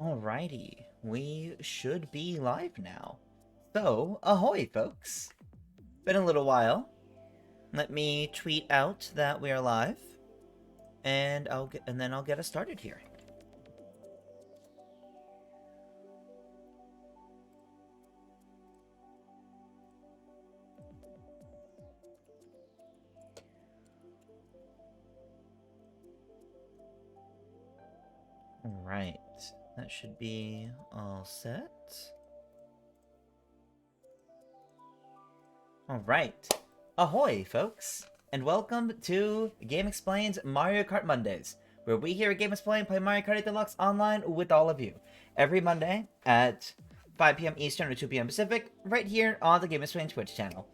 Alrighty, we should be live now. So, ahoy, folks! Been a little while. Let me tweet out that we are live, and then I'll get us started here. Alright, that should be all set. Alright, ahoy, folks! And welcome to Game Explain's Mario Kart Mondays, where we here at Game Explain play Mario Kart 8 Deluxe online with all of you. Every Monday at 5 p.m. Eastern or 2 p.m. Pacific, right here on the Game Explain Twitch channel.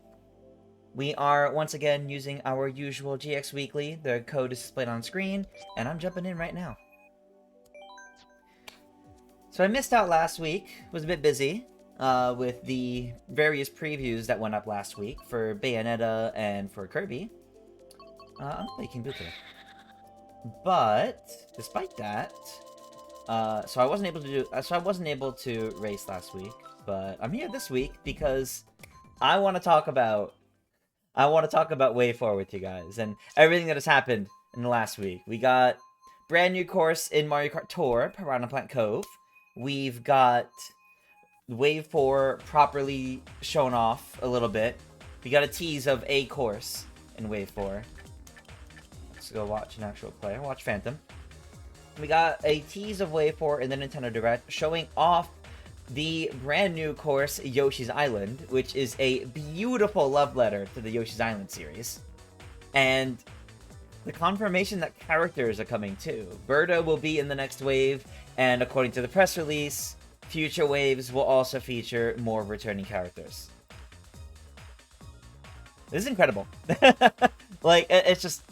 We are once again using our usual GX Weekly. The code is displayed on screen, and I'm jumping in right now. So I missed out last week, was a bit busy with the various previews that went up last week for Bayonetta and for Kirby. I'm making boot today. But despite that, so I wasn't able to race last week, but I'm here this week because I want to talk about Way 4 with you guys and everything that has happened in the last week. We got brand new course in Mario Kart Tour, Piranha Plant Cove. We've got Wave 4 properly shown off a little bit. We got a tease of a course in Wave 4. Let's go watch an actual player. Watch Phantom. We got a tease of Wave 4 in the Nintendo Direct showing off the brand new course, Yoshi's Island, which is a beautiful love letter to the Yoshi's Island series. And the confirmation that characters are coming too. Birdo will be in the next wave, and according to the press release, future waves will also feature more returning characters. This is incredible. Like, it's just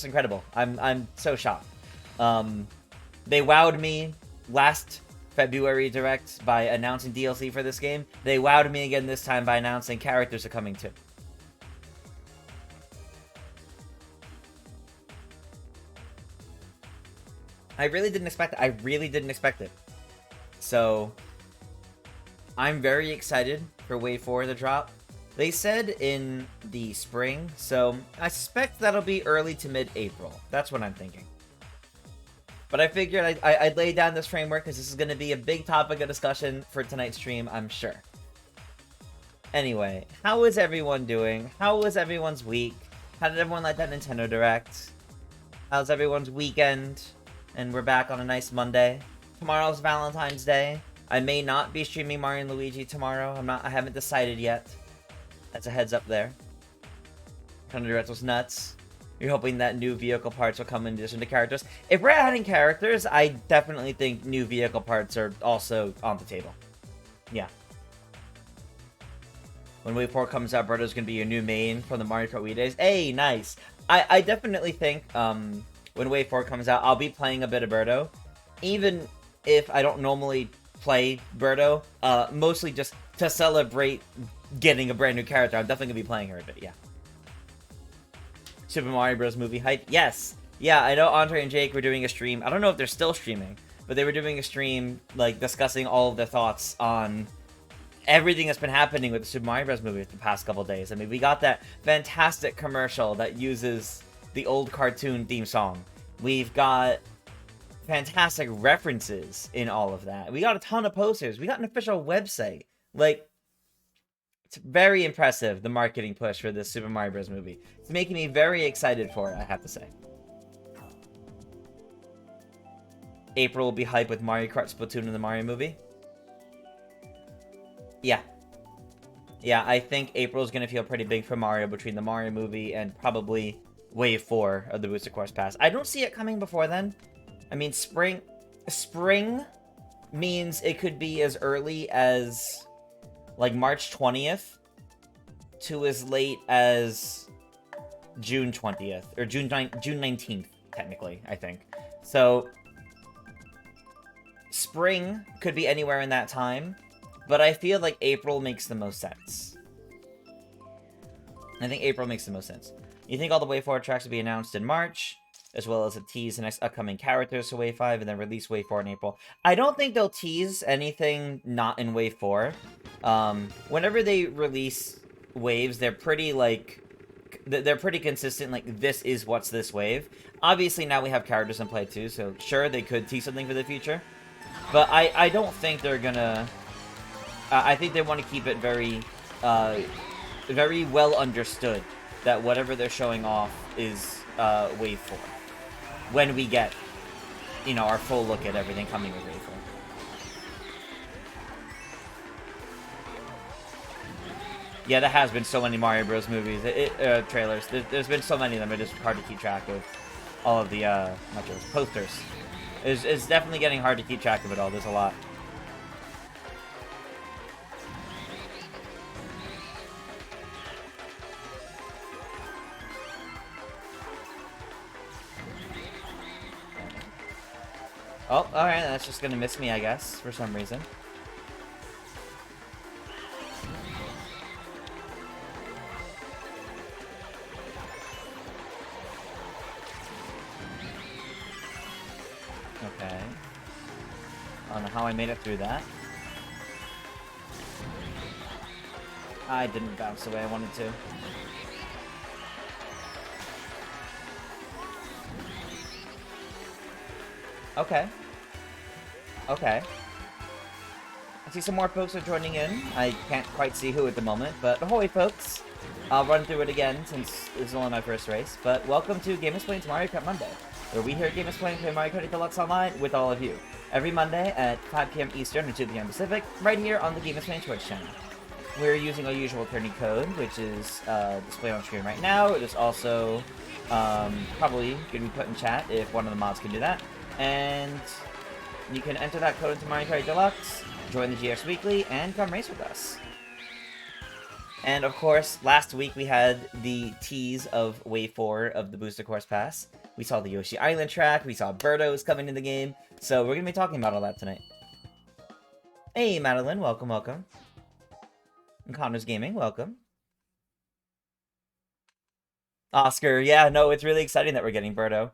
incredible. I'm so shocked. They wowed me last February Direct by announcing DLC for this game. They wowed me again this time by announcing characters are coming too. I really didn't expect it. So, I'm very excited for Wave 4 to drop. They said in the spring, so I suspect that'll be early to mid-April. That's what I'm thinking. But I figured I'd lay down this framework because this is going to be a big topic of discussion for tonight's stream, I'm sure. Anyway, how is everyone doing? How was everyone's week? How did everyone like that Nintendo Direct? How's everyone's weekend? And we're back on a nice Monday. Tomorrow's Valentine's Day. I may not be streaming Mario and Luigi tomorrow. I haven't decided yet. That's a heads up there. Nintendo Direct was nuts. You're hoping that new vehicle parts will come in addition to characters. If we're adding characters, I definitely think new vehicle parts are also on the table. Yeah. When Wave 4 comes out, Birdo's gonna be your new main from the Mario Kart Wii days. Hey, nice. I definitely think when Wave 4 comes out, I'll be playing a bit of Birdo. Even if I don't normally play Birdo, mostly just to celebrate getting a brand new character. I'm definitely gonna be playing her a bit, yeah. Super Mario Bros. Movie hype? Yes. Yeah, I know Andre and Jake were doing a stream. I don't know if they're still streaming, but they were doing a stream, like, discussing all of their thoughts on everything that's been happening with the Super Mario Bros. Movie the past couple days. I mean, we got that fantastic commercial that uses the old cartoon theme song. We've got fantastic references in all of that. We got a ton of posters. We got an official website. Like, it's very impressive, the marketing push for this Super Mario Bros. Movie. It's making me very excited for it, I have to say. April will be hyped with Mario Kart, Splatoon, and the Mario movie. Yeah. Yeah, I think April's gonna feel pretty big for Mario between the Mario movie and probably Wave 4 of the Booster Course Pass. I don't see it coming before then. I mean, spring means it could be as early as, like, March 20th to as late as June 20th, or June 19th, technically, I think. So, spring could be anywhere in that time, but I feel like April makes the most sense. I think April makes the most sense. You think all the Way Forward tracks will be announced in March? as well as a tease the next upcoming characters to Wave 5, and then release Wave 4 in April. I don't think they'll tease anything not in Wave 4. Whenever they release waves, they're pretty, like, they're pretty consistent, like, this is what's this wave. Obviously, now we have characters in play, too, so sure, they could tease something for the future. But I don't think they're gonna... I think they want to keep it very, very well understood that whatever they're showing off is Wave 4. When we get, you know, our full look at everything coming with Wave 4. Yeah, there has been so many Mario Bros. Movies, trailers. There's been so many of them, it's just hard to keep track of all of the, not trailers, posters. It's definitely getting hard to keep track of it all, there's a lot. Oh, alright, that's just gonna miss me, I guess, for some reason. Okay. I don't know how I made it through that. I didn't bounce the way I wanted to. Okay. Okay. I see some more folks are joining in. I can't quite see who at the moment, but ahoy, folks! I'll run through it again since this is only my first race. But welcome to Game Explain's Mario Kart Monday, where we here at Game Explain play Mario Kart Deluxe Online with all of you. Every Monday at 5 p.m. Eastern and 2 p.m. Pacific, right here on the Game Explain Twitch channel. We're using our usual attorney code, which is displayed on screen right now. It is also probably going to be put in chat if one of the mods can do that. And you can enter that code into Mario Kart Deluxe, join the GX Weekly, and come race with us. And of course, last week we had the tease of Wave 4 of the Booster Course Pass. We saw the Yoshi Island track, we saw Birdos coming in the game, so we're going to be talking about all that tonight. Hey Madeline, welcome, welcome. And Connor's Gaming, welcome. Oscar, yeah, no, it's really exciting that we're getting Birdo.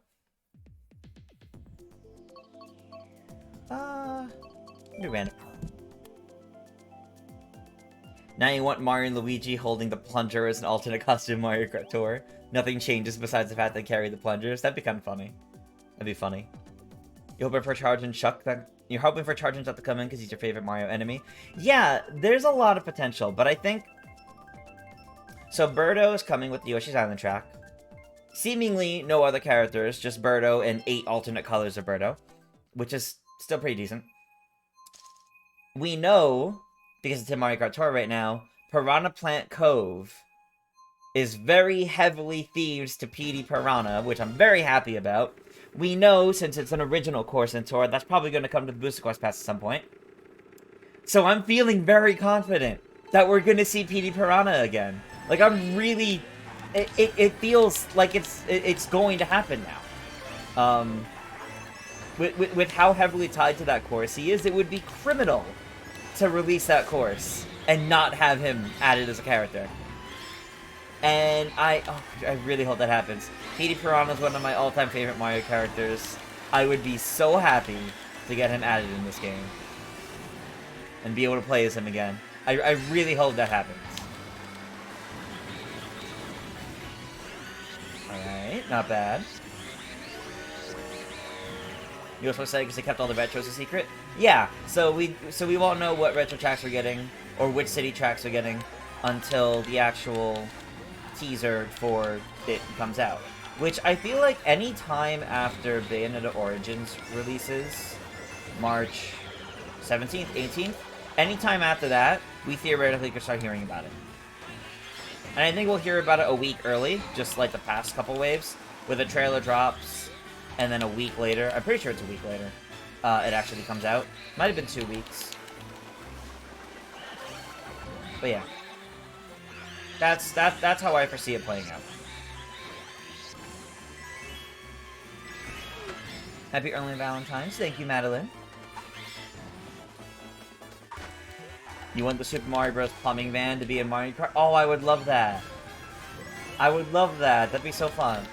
Random. Now you want Mario and Luigi holding the plunger as an alternate costume Mario Kart Tour. Nothing changes besides the fact they carry the plungers. That'd be kind of funny. That'd be funny. You're hoping for Charge and Chuck to come in because he's your favorite Mario enemy. Yeah, there's a lot of potential, but I think... So Birdo is coming with the Yoshi's Island track. Seemingly no other characters, just Birdo and 8 alternate colors of Birdo, which is still pretty decent. We know, because it's in Mario Kart Tour right now, Piranha Plant Cove is very heavily themed to Petey Piranha, which I'm very happy about. We know, since it's an original course in Tour, that's probably going to come to the Booster Course Pass at some point. So I'm feeling very confident that we're going to see Petey Piranha again. Like, I'm really... It feels like it's going to happen now. With how heavily tied to that course he is, it would be criminal to release that course and not have him added as a character. And I really hope that happens. Petey Piranha is one of my all-time favorite Mario characters. I would be so happy to get him added in this game and be able to play as him again. I really hope that happens. Alright, not bad. You also said because they kept all the retros a secret? Yeah, so we won't know what retro tracks we're getting, or which city tracks we're getting, until the actual teaser for it comes out. Which I feel like any time after Bayonetta Origins releases, March 17th, 18th, anytime after that, we theoretically could start hearing about it. And I think we'll hear about it a week early, just like the past couple waves, where the trailer drops, and then a week later, I'm pretty sure it's a week later, it actually comes out. Might have been 2 weeks. But yeah. That's how I foresee it playing out. Happy early Valentine's. Thank you, Madeline. You want the Super Mario Bros. Plumbing van to be in Mario Kart? Oh, I would love that. I would love that. That'd be so fun.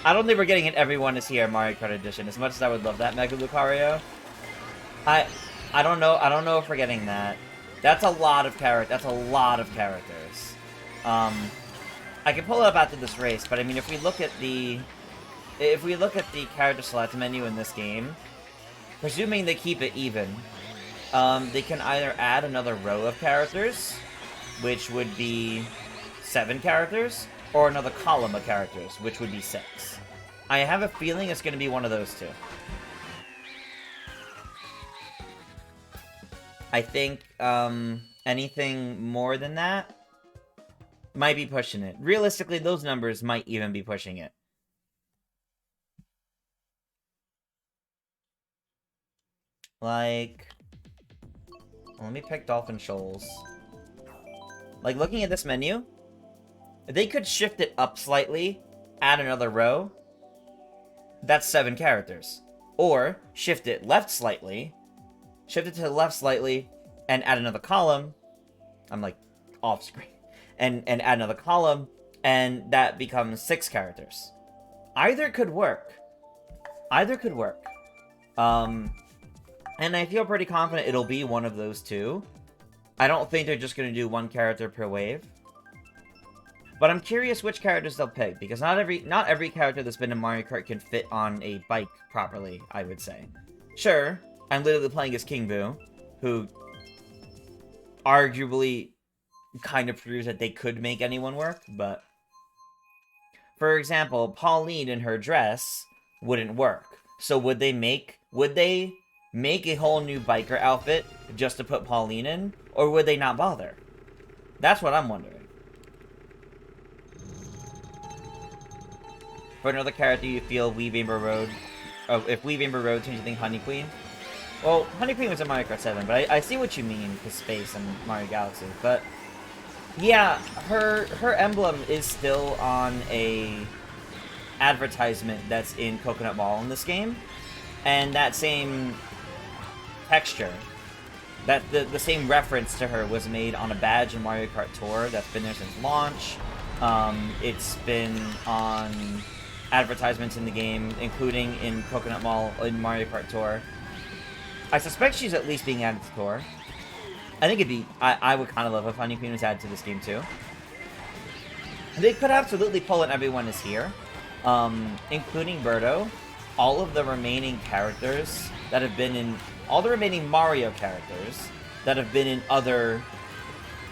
I don't think we're getting it Everyone Is Here Mario Kart Edition, as much as I would love that Mega Lucario. I don't know. I don't know if we're getting that. That's a lot of That's a lot of characters. I can pull it up after this race, but I mean, if we look at the character select menu in this game, presuming they keep it even, they can either add another row of characters, which would be 7 characters, or another column of characters, which would be 6. I have a feeling it's going to be one of those two. I think anything more than that might be pushing it. Realistically, those numbers might even be pushing it. Like, let me pick Dolphin Shoals. Like, looking at this menu, they could shift it up slightly, add another row. That's 7 characters. Or, shift it left slightly, shift it to the left slightly, and add another column. I'm, like, off screen. And add another column, and that becomes 6 characters. Either could work. Either could work. And I feel pretty confident it'll be one of those two. I don't think they're just going to do 1 character per wave. But I'm curious which characters they'll pick, because not every character that's been in Mario Kart can fit on a bike properly, I would say. Sure, I'm literally playing as King Boo, who arguably kind of proves that they could make anyone work, but... For example, Pauline in her dress wouldn't work. So would they make a whole new biker outfit just to put Pauline in? Or would they not bother? That's what I'm wondering. For another character you feel Weave Amber Road... Oh, if Weave Amber Road turns you think Honey Queen? Well, Honey Queen was in Mario Kart 7, but I see what you mean with Space and Mario Galaxy, but... Yeah, her emblem is still on a advertisement that's in Coconut Mall in this game. And that same texture, that the same reference to her was made on a badge in Mario Kart Tour that's been there since launch. It's been on advertisements in the game, including in Coconut Mall in Mario Kart Tour. I suspect she's at least being added to Tour. I think it'd be... I would kind of love if Honey Queen was added to this game, too. They could absolutely pull it Everyone Is Here. Including Birdo. All of the remaining characters that have been in... All the remaining Mario characters that have been in other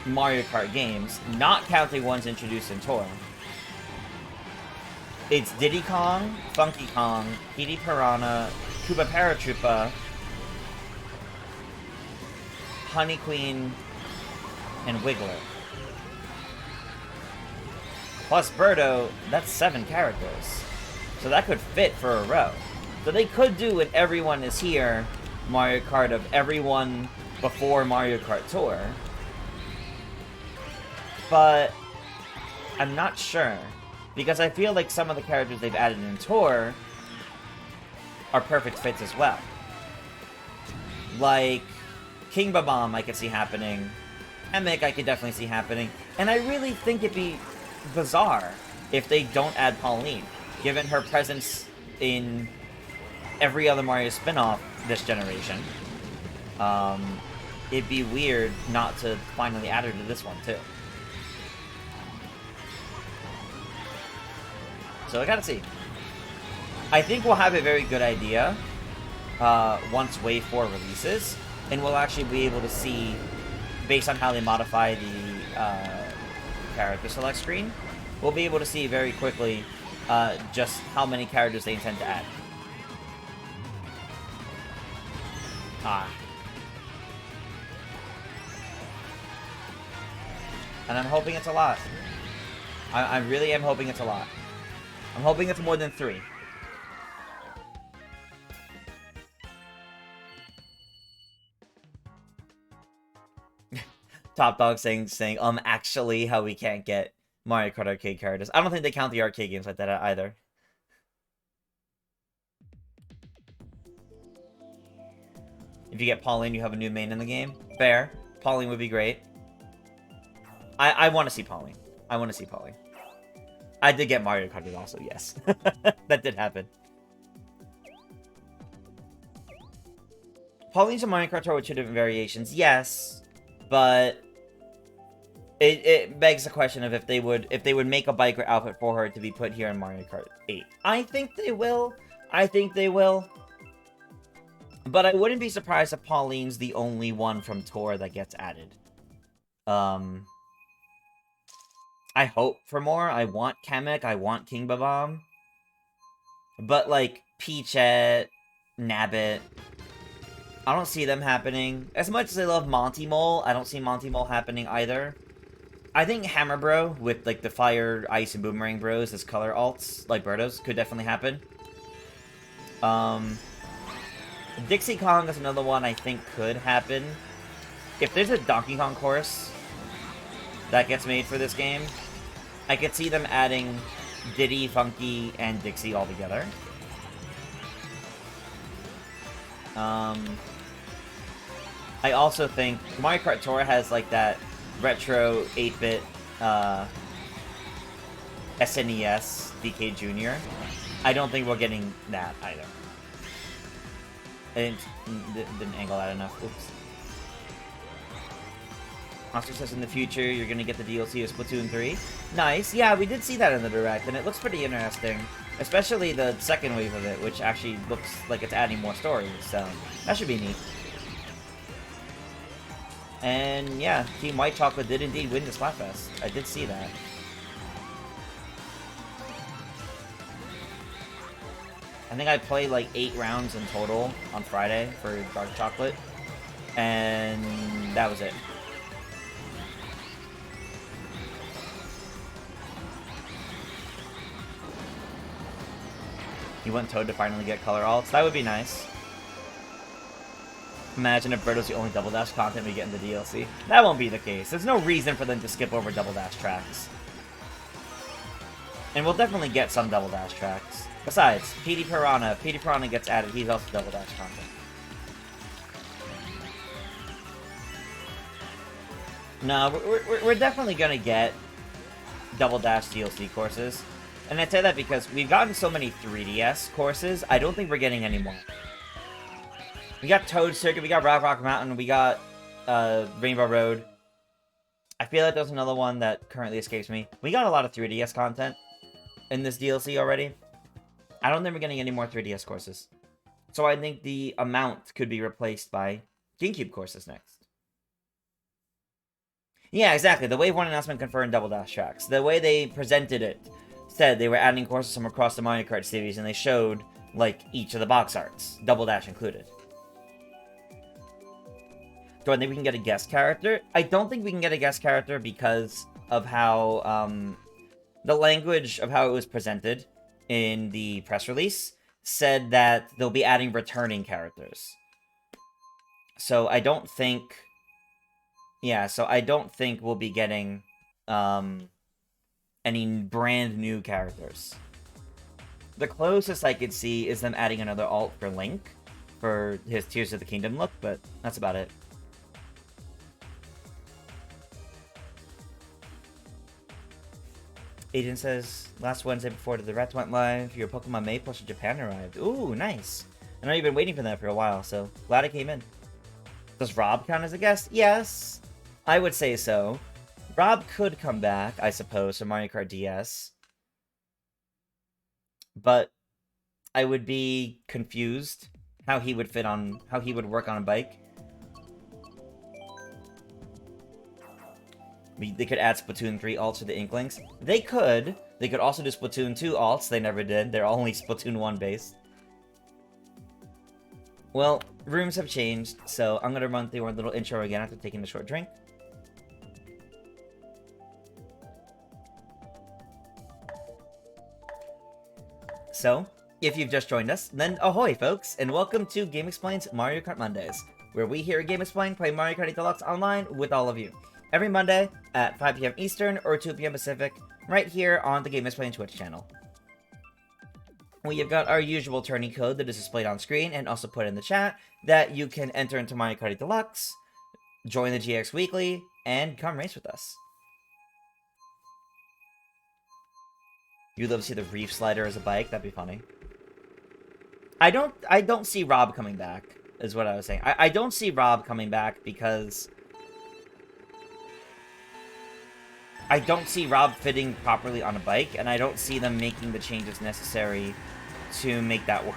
Mario Kart games, not counting ones introduced in Tour. It's Diddy Kong, Funky Kong, Petey Piranha, Koopa Paratroopa, Honey Queen, and Wiggler. Plus Birdo, that's 7 characters. So that could fit for a row. So they could do an Everyone Is Here Mario Kart of everyone before Mario Kart Tour. But I'm not sure. Because I feel like some of the characters they've added in Tour are perfect fits as well. Like King Babam I could see happening. Emic I could definitely see happening. And I really think it'd be bizarre if they don't add Pauline, given her presence in every other Mario spin-off this generation. It'd be weird not to finally add her to this one, too. So I gotta see. I think we'll have a very good idea once Wave 4 releases, and we'll actually be able to see, based on how they modify the character select screen, we'll be able to see very quickly just how many characters they intend to add. And I'm hoping it's a lot. I really am hoping it's a lot. I'm hoping it's more than 3. Top Dog saying, actually, how we can't get Mario Kart arcade characters. I don't think they count the arcade games like that either. If you get Pauline, you have a new main in the game. Fair. Pauline would be great. I want to see Pauline. I want to see Pauline. I did get Mario Kart also, yes. That did happen. Pauline's a Mario Kart Tour with 2 different variations, yes, but it begs the question of if they would make a biker outfit for her to be put here in Mario Kart 8. I think they will. I think they will. But I wouldn't be surprised if Pauline's the only one from Tour that gets added. I hope for more. I want Kamek. I want King Babam. But, like, Peachette, Nabbit, I don't see them happening. As much as I love Monty Mole, I don't see Monty Mole happening either. I think Hammer Bro with, like, the Fire, Ice, and Boomerang Bros as color alts, like Birdos, could definitely happen. Dixie Kong is another one I think could happen. If there's a Donkey Kong course that gets made for this game, I could see them adding Diddy, Funky, and Dixie all together. I also think Mario Kart Tour has, like, that retro 8-bit SNES DK Jr. I don't think we're getting that either. I didn't angle that enough. Oops. Monster says in the future you're gonna get the DLC of Splatoon 3. Nice. Yeah, we did see that in the Direct, and it looks pretty interesting. Especially the second wave of it, which actually looks like it's adding more stories, so that should be neat. And yeah, Team White Chocolate did indeed win the Splatfest. I did see that. I think I played like 8 rounds in total on Friday for Dark Chocolate, and that was it. You want Toad to finally get color alts? That would be nice. Imagine if Birdo's the only Double Dash content we get in the DLC. That won't be the case. There's no reason for them to skip over Double Dash tracks. And we'll definitely get some Double Dash tracks. Besides, PD Piranha. If PD Piranha gets added, he's also Double Dash content. No, we're definitely gonna get Double Dash DLC courses. And I say that because we've gotten so many 3DS courses, I don't think we're getting any more. We got Toad Circuit, we got Rock Mountain, we got Rainbow Road. I feel like there's another one that currently escapes me. We got a lot of 3DS content in this DLC already. I don't think we're getting any more 3DS courses. So I think the amount could be replaced by GameCube courses next. Yeah, exactly. The Wave 1 announcement confirmed Double Dash tracks. The way they presented it said they were adding courses from across the Mario Kart series, and they showed, like, each of the box arts, Double Dash included. Do I think we can get a guest character? I don't think we can get a guest character because of how, the language of how it was presented in the press release said that they'll be adding returning characters. So I don't think... Yeah, so I don't think we'll be getting, any brand new characters. The closest I could see is them adding another alt for Link, for his Tears of the Kingdom look, but that's about it. Aiden says, last Wednesday before the Direct went live, your Pokemon May Plus Japan arrived. Ooh, nice. I know you've been waiting for that for a while, so glad it came in. Does Rob count as a guest? Yes, I would say so. Rob could come back, I suppose, for Mario Kart DS. But I would be confused how he would work on a bike. They could add Splatoon 3 alts to the Inklings. They could. They could also do Splatoon 2 alts. They never did. They're only Splatoon 1 based. Well, rooms have changed, so I'm going to run through our little intro again after taking a short drink. So, if you've just joined us, then ahoy folks, and welcome to Game Explain's Mario Kart Mondays, where we here at Game Explain play Mario Kart 8 Deluxe online with all of you. Every Monday at 5 PM Eastern or 2 PM Pacific, right here on the Game Explain Twitch channel. We have got our usual tourney code that is displayed on screen and also put in the chat that you can enter into Mario Kart 8 Deluxe, join the GX Weekly, and come race with us. You'd love to see the Reef Slider as a bike. That'd be funny. I don't see Rob coming back, is what I was saying. I don't see Rob coming back because I don't see Rob fitting properly on a bike, and I don't see them making the changes necessary to make that work.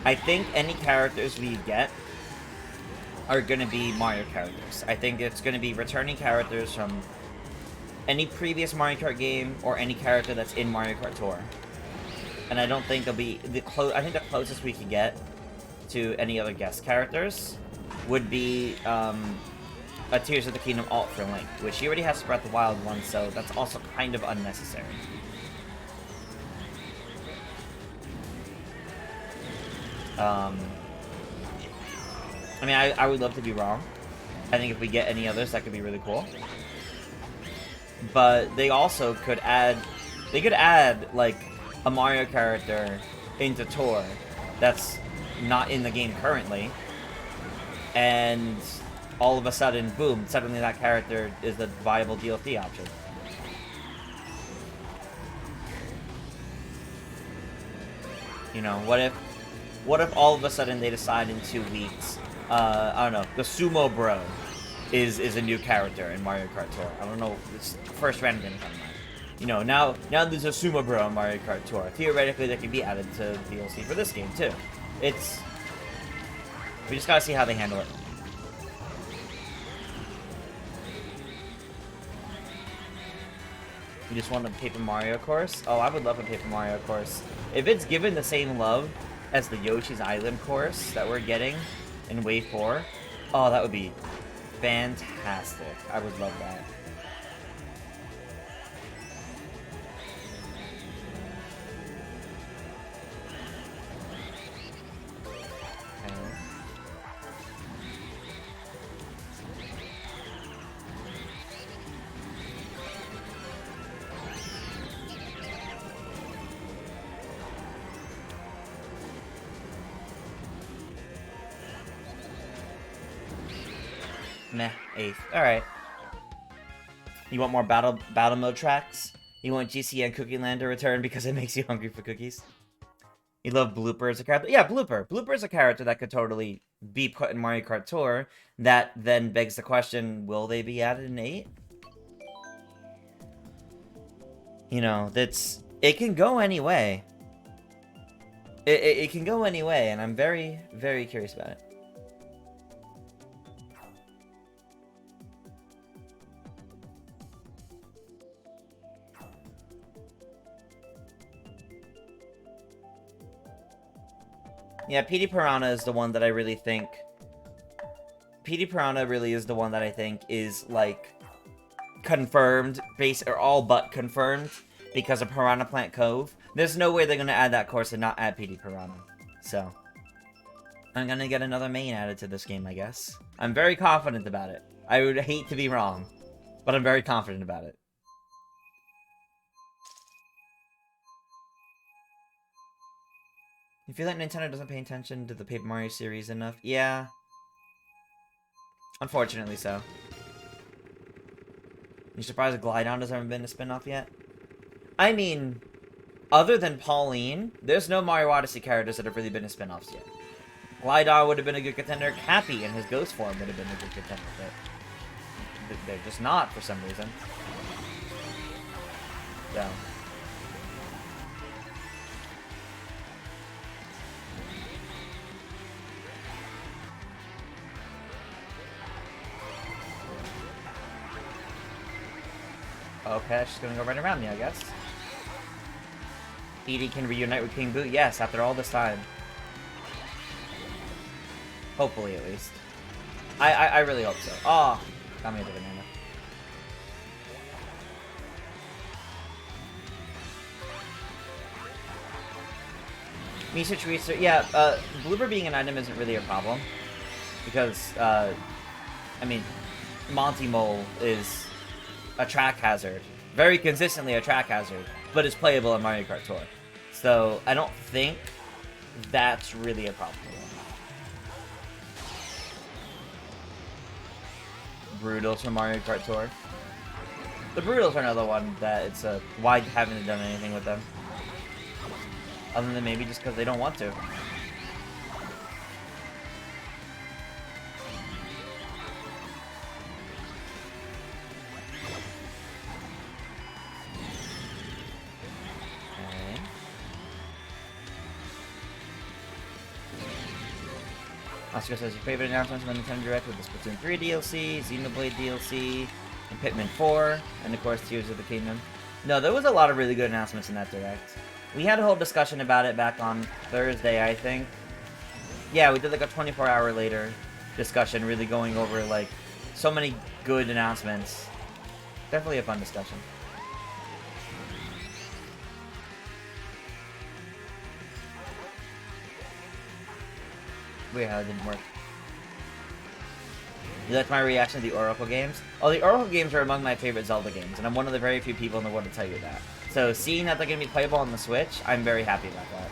I think any characters we get are going to be Mario characters. I think it's going to be returning characters from any previous Mario Kart game or any character that's in Mario Kart Tour. And I don't think they'll be I think the closest we could get to any other guest characters would be a Tears of the Kingdom alt for Link, which he already has Breath of the Wild one, so that's also kind of unnecessary. I mean, I would love to be wrong. I think if we get any others, that could be really cool. But they also could add... They could add, like, a Mario character into Tour that's not in the game currently. And all of a sudden, boom, suddenly that character is a viable DLC option. You know, what if all of a sudden they decide in 2 weeks, I don't know, the Sumo Bro is a new character in Mario Kart Tour. I don't know, it's the first random thing coming out. You know, now there's a Sumo Bro in Mario Kart Tour. Theoretically, that could be added to DLC for this game, too. We just gotta see how they handle it. You just want a Paper Mario course? Oh, I would love a Paper Mario course. If it's given the same love as the Yoshi's Island course that we're getting in Wave 4, oh, that would be fantastic. I would love that. Meh, 8th. Alright. You want more battle mode tracks? You want GCN Cookie Land to return because it makes you hungry for cookies? You love Blooper as a character? Yeah, Blooper. Blooper is a character that could totally be put in Mario Kart Tour. That then begs the question, will they be added in 8? You know, it can go any way. It can go any way, and I'm very, very curious about it. Yeah, PD Piranha is the one that I really think... PD Piranha really is the one that I think is, like, confirmed, or all but confirmed, because of Piranha Plant Cove. There's no way they're going to add that course and not add PD Piranha. So, I'm going to get another main added to this game, I guess. I'm very confident about it. I would hate to be wrong, but I'm very confident about it. You feel like Nintendo doesn't pay attention to the Paper Mario series enough? Yeah. Unfortunately so. You surprised Glydon hasn't been a spin-off yet? I mean, other than Pauline, there's no Mario Odyssey characters that have really been a spin-offs yet. Glydon would have been a good contender. Cappy in his ghost form would have been a good contender, but they're just not for some reason. So... Okay, she's gonna go right around me, I guess. Edie can reunite with King Boo? Yes, after all this time. Hopefully, at least. I really hope so. Oh, got me the banana. Research, yeah, Blooper being an item isn't really a problem. Because, I mean, Monty Mole is a track hazard. Very consistently a track hazard, but it's playable in Mario Kart Tour. So, I don't think that's really a problem. Brutals from Mario Kart Tour. The Brutals are another one that it's a... Why haven't they done anything with them? Other than maybe just because they don't want to. Oscar says your favorite announcements from the Nintendo Direct with the Splatoon 3 DLC, Xenoblade DLC, and Pikmin 4, and of course Tears of the Kingdom. No, there was a lot of really good announcements in that Direct. We had a whole discussion about it back on Thursday, I think. Yeah, we did like a 24-hour later discussion, really going over like so many good announcements. Definitely a fun discussion. Weird how it didn't work. That's my reaction to the Oracle games. Oh, the Oracle games are among my favorite Zelda games, and I'm one of the very few people in the world to tell you that. So seeing that they're going to be playable on the Switch, I'm very happy about that.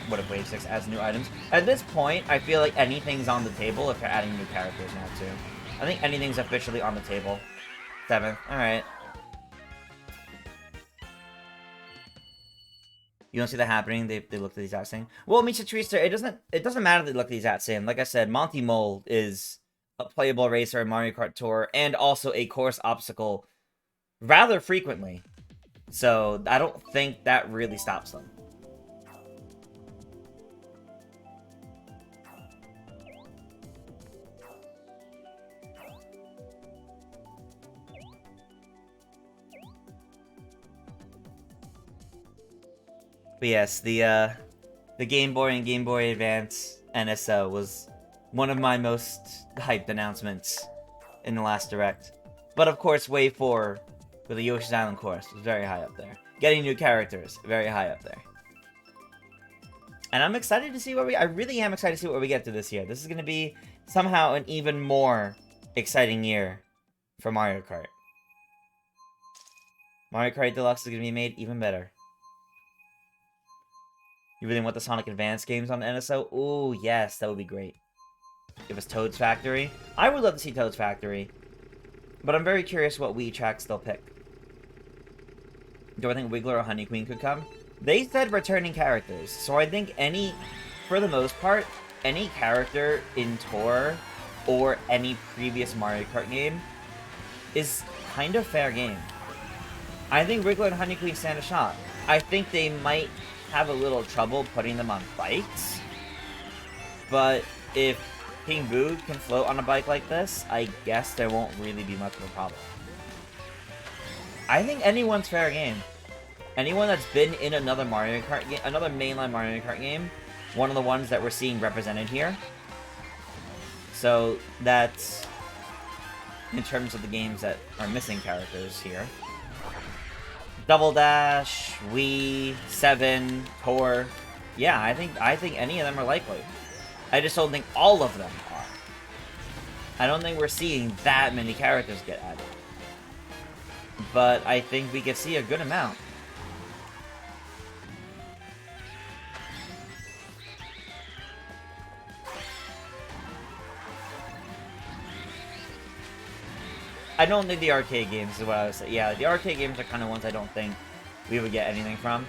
What if Wave 6 adds new items? At this point, I feel like anything's on the table if they're adding new characters now, too. I think anything's officially on the table. 7th. Alright. You don't see that happening? They look at these out saying, well, Misha Treester, it doesn't matter that they look at these out saying. Like I said, Monty Mole is a playable racer in Mario Kart Tour and also a course obstacle rather frequently. So I don't think that really stops them. But yes, the Game Boy and Game Boy Advance NSO was one of my most hyped announcements in the last Direct. But of course, Wave 4 with the Yoshi's Island course was very high up there. Getting new characters, very high up there. And I'm excited to see I really am excited to see what we get to this year. This is going to be somehow an even more exciting year for Mario Kart. Mario Kart Deluxe is going to be made even better. You really want the Sonic Advance games on the NSO? Ooh, yes, that would be great. Give us Toad's Factory. I would love to see Toad's Factory. But I'm very curious what Wii tracks they'll pick. Do I think Wiggler or Honey Queen could come? They said returning characters, so I think for the most part, any character in Tour or any previous Mario Kart game is kind of fair game. I think Wiggler and Honey Queen stand a shot. I think they might have a little trouble putting them on bikes, but if King Boo can float on a bike like this, I guess there won't really be much of a problem. I think anyone's fair game. Anyone that's been in another Mario Kart game, another mainline Mario Kart game, one of the ones that we're seeing represented here. So that's in terms of the games that are missing characters here. Double Dash, Wii, 7, Tour. Yeah, I think any of them are likely. I just don't think all of them are. I don't think we're seeing that many characters get added. But I think we could see a good amount. I don't think the arcade games is what I would say. Yeah, the arcade games are kind of ones I don't think we would get anything from,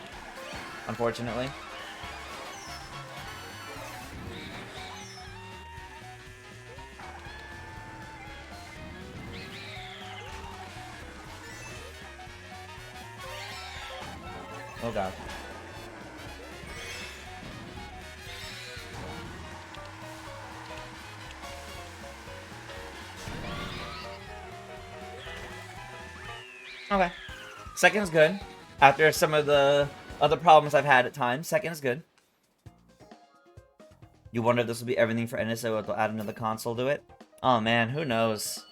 unfortunately. Oh god. Okay. Second is good. After some of the other problems I've had at times, second is good. You wonder if this will be everything for NSO, or they'll add another console to it? Oh man, who knows?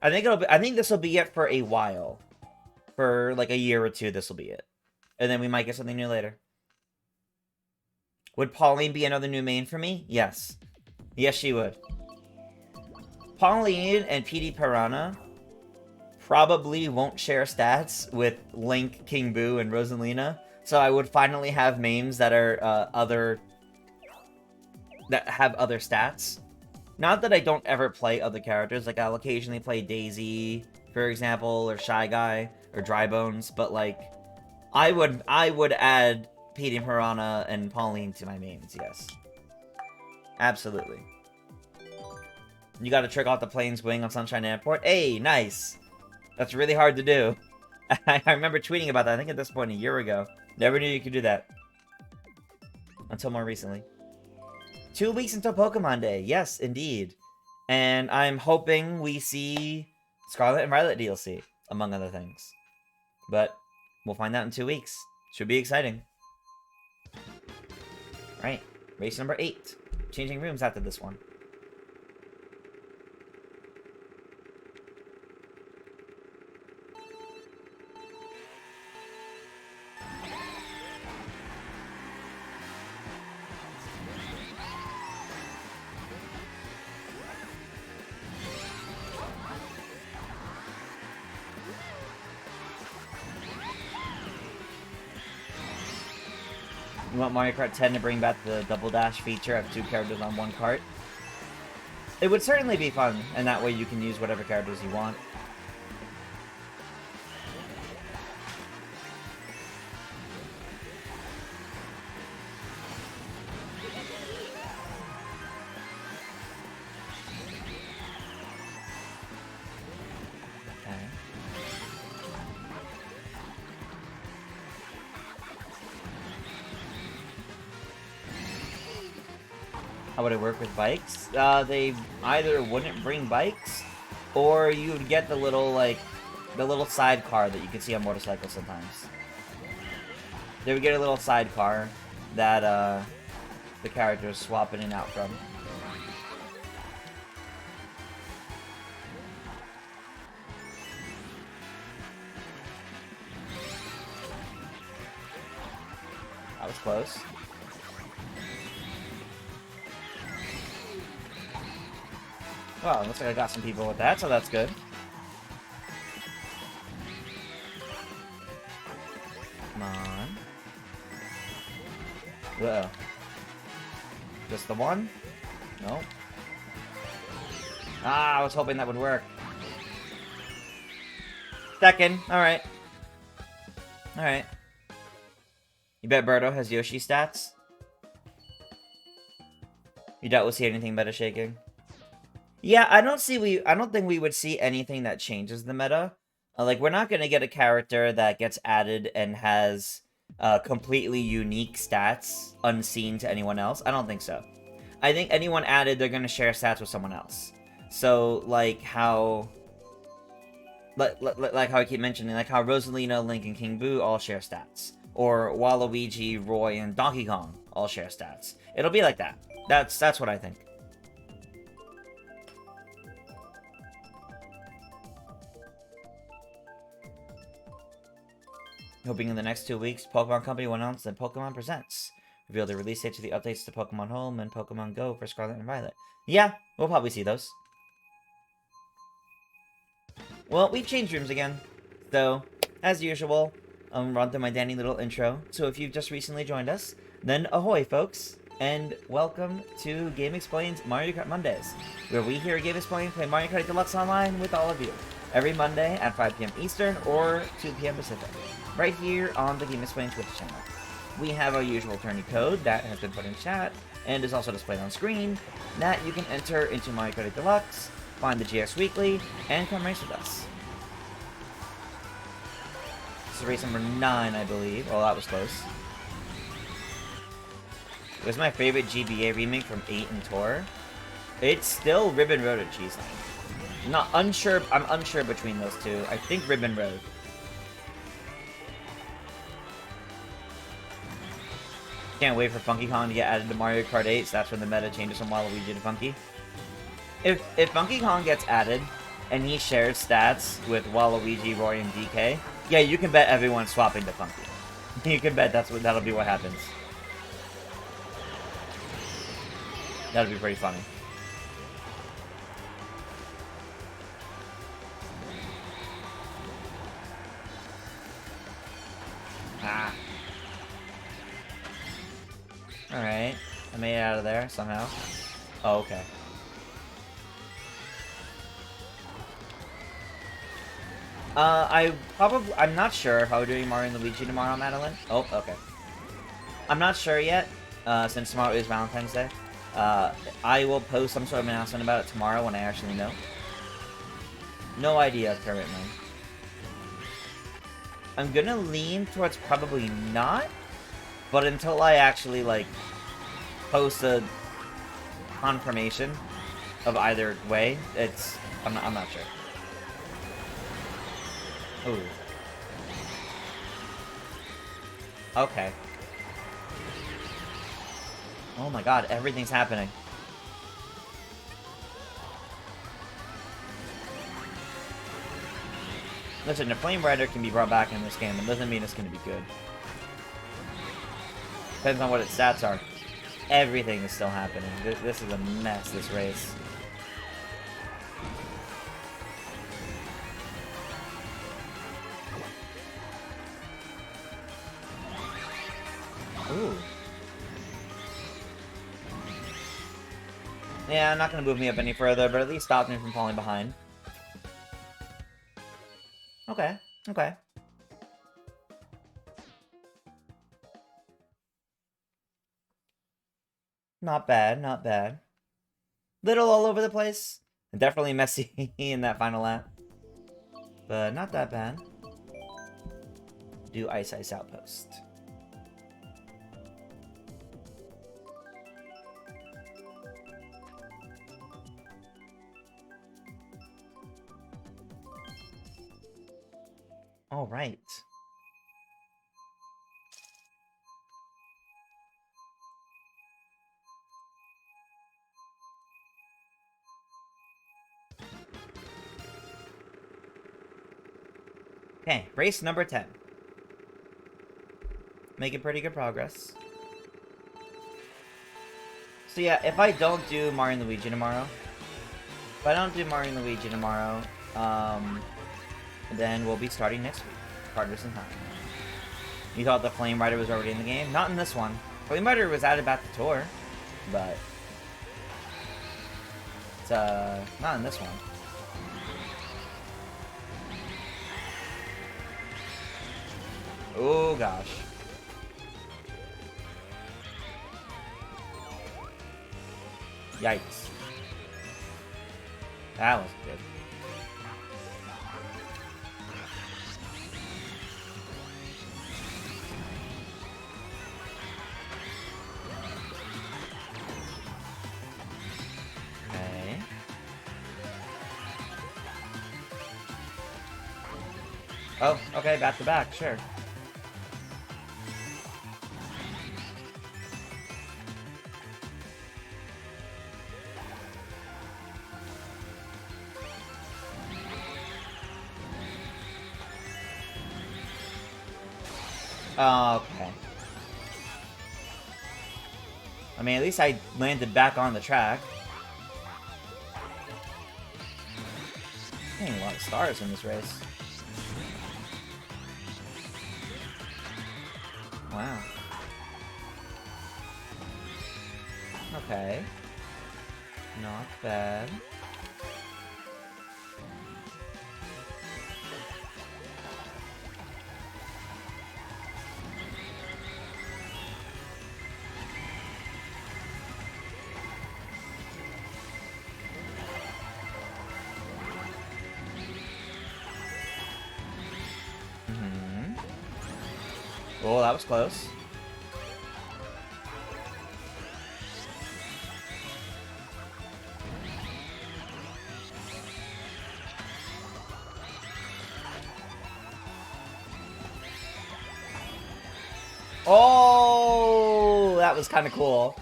I think this will be it for a while. For like a year or two, this will be it. And then we might get something new later. Would Pauline be another new main for me? Yes. Yes, she would. Pauline and PD Piranha probably won't share stats with Link, King Boo, and Rosalina. So I would finally have mains that are that have other stats. Not that I don't ever play other characters, like I'll occasionally play Daisy, for example, or Shy Guy, or Dry Bones, but like I would add PD Piranha and Pauline to my mains, yes. Absolutely. You gotta trick off the plane's wing on Sunshine Airport. Hey, nice! That's really hard to do. I remember tweeting about that, I think at this point a year ago. Never knew you could do that. Until more recently. 2 weeks until Pokemon Day. Yes, indeed. And I'm hoping we see Scarlet and Violet DLC, among other things. But we'll find out in 2 weeks. Should be exciting. Right. Race number 8. Changing rooms after this one. You want Mario Kart 10 to bring back the Double Dash feature of 2 characters on 1 cart? It would certainly be fun, and that way you can use whatever characters you want. How would it work with bikes? They either wouldn't bring bikes, or you would get the little, like, the little sidecar that you can see on motorcycles sometimes. They would get a little sidecar that, the characters swap in and out from. That was close. Well, looks like I got some people with that, so that's good. Come on. Uh-oh. Just the one? No. Ah, I was hoping that would work. Second. Alright. Alright. You bet Birdo has Yoshi stats? You doubt we'll see anything meta shaking? Yeah, I don't think we would see anything that changes the meta. Like, we're not gonna get a character that gets added and has completely unique stats unseen to anyone else. I don't think so. I think anyone added, they're gonna share stats with someone else. So, like how... Like how I keep mentioning, like how Rosalina, Link, and King Boo all share stats. Or Waluigi, Roy, and Donkey Kong all share stats. It'll be like that. That's what I think. Hoping in the next 2 weeks, Pokemon Company will announce that Pokemon Presents. Reveal the release date to the updates to Pokemon Home and Pokemon Go for Scarlet and Violet. Yeah, we'll probably see those. Well, we've changed rooms again. So, as usual, I'll run through my dandy little intro. So if you've just recently joined us, then ahoy, folks! And welcome to Game Explained's Mario Kart Mondays, where we here at Game Explained play Mario Kart Deluxe Online with all of you. Every Monday at 5 p.m. Eastern or 2 p.m. Pacific. Right here on the Game Explained Twitch channel. We have our usual tourney code that has been put in chat and is also displayed on screen that you can enter into Mario Kart Deluxe, find the GX Weekly, and come race with us. This is race number 9, I believe. Oh, that was close. It was my favorite GBA remake from 8 and Tour. It's still Ribbon Road at Cheeseland. I'm unsure between those two. I think Ribbon Road. Can't wait for Funky Kong to get added to Mario Kart 8, so that's when the meta changes from Waluigi to Funky. If Funky Kong gets added, and he shares stats with Waluigi, Roy, and DK, yeah, you can bet everyone's swapping to Funky. You can bet that'll be what happens. That'll be pretty funny. Alright. I made it out of there somehow. Oh, okay. I'm not sure if I'll be doing Mario and Luigi tomorrow, Madeline. Oh, okay. I'm not sure yet, since tomorrow is Valentine's Day. I will post some sort of announcement about it tomorrow when I actually know. No idea currently. I'm gonna lean towards probably not, but until I actually, like, post a confirmation of either way, I'm not sure. Ooh. Okay. Oh my god, everything's happening. Listen, the Flame Rider can be brought back in this game. It doesn't mean it's going to be good. Depends on what its stats are. Everything is still happening. This is a mess, this race. Ooh. Yeah, not going to move me up any further, but at least stop me from falling behind. Okay, okay. Not bad, not bad. Little all over the place. Definitely messy in that final lap. But not that bad. Do Ice Ice Outpost. All right. Okay, race number 10. Making pretty good progress. So yeah, if I don't do Mario and Luigi tomorrow, then we'll be starting next week. Partners in Time. You thought the Flame Rider was already in the game? Not in this one. Flame Rider was added back to Tour, but it's not in this one. Oh gosh. Yikes. That was good. Okay. Oh, okay, back to back, sure. Okay. I mean, at least I landed back on the track. Getting a lot of stars in this race. Wow. Okay. Not bad. Oh, that was close. Oh, that was kind of cool.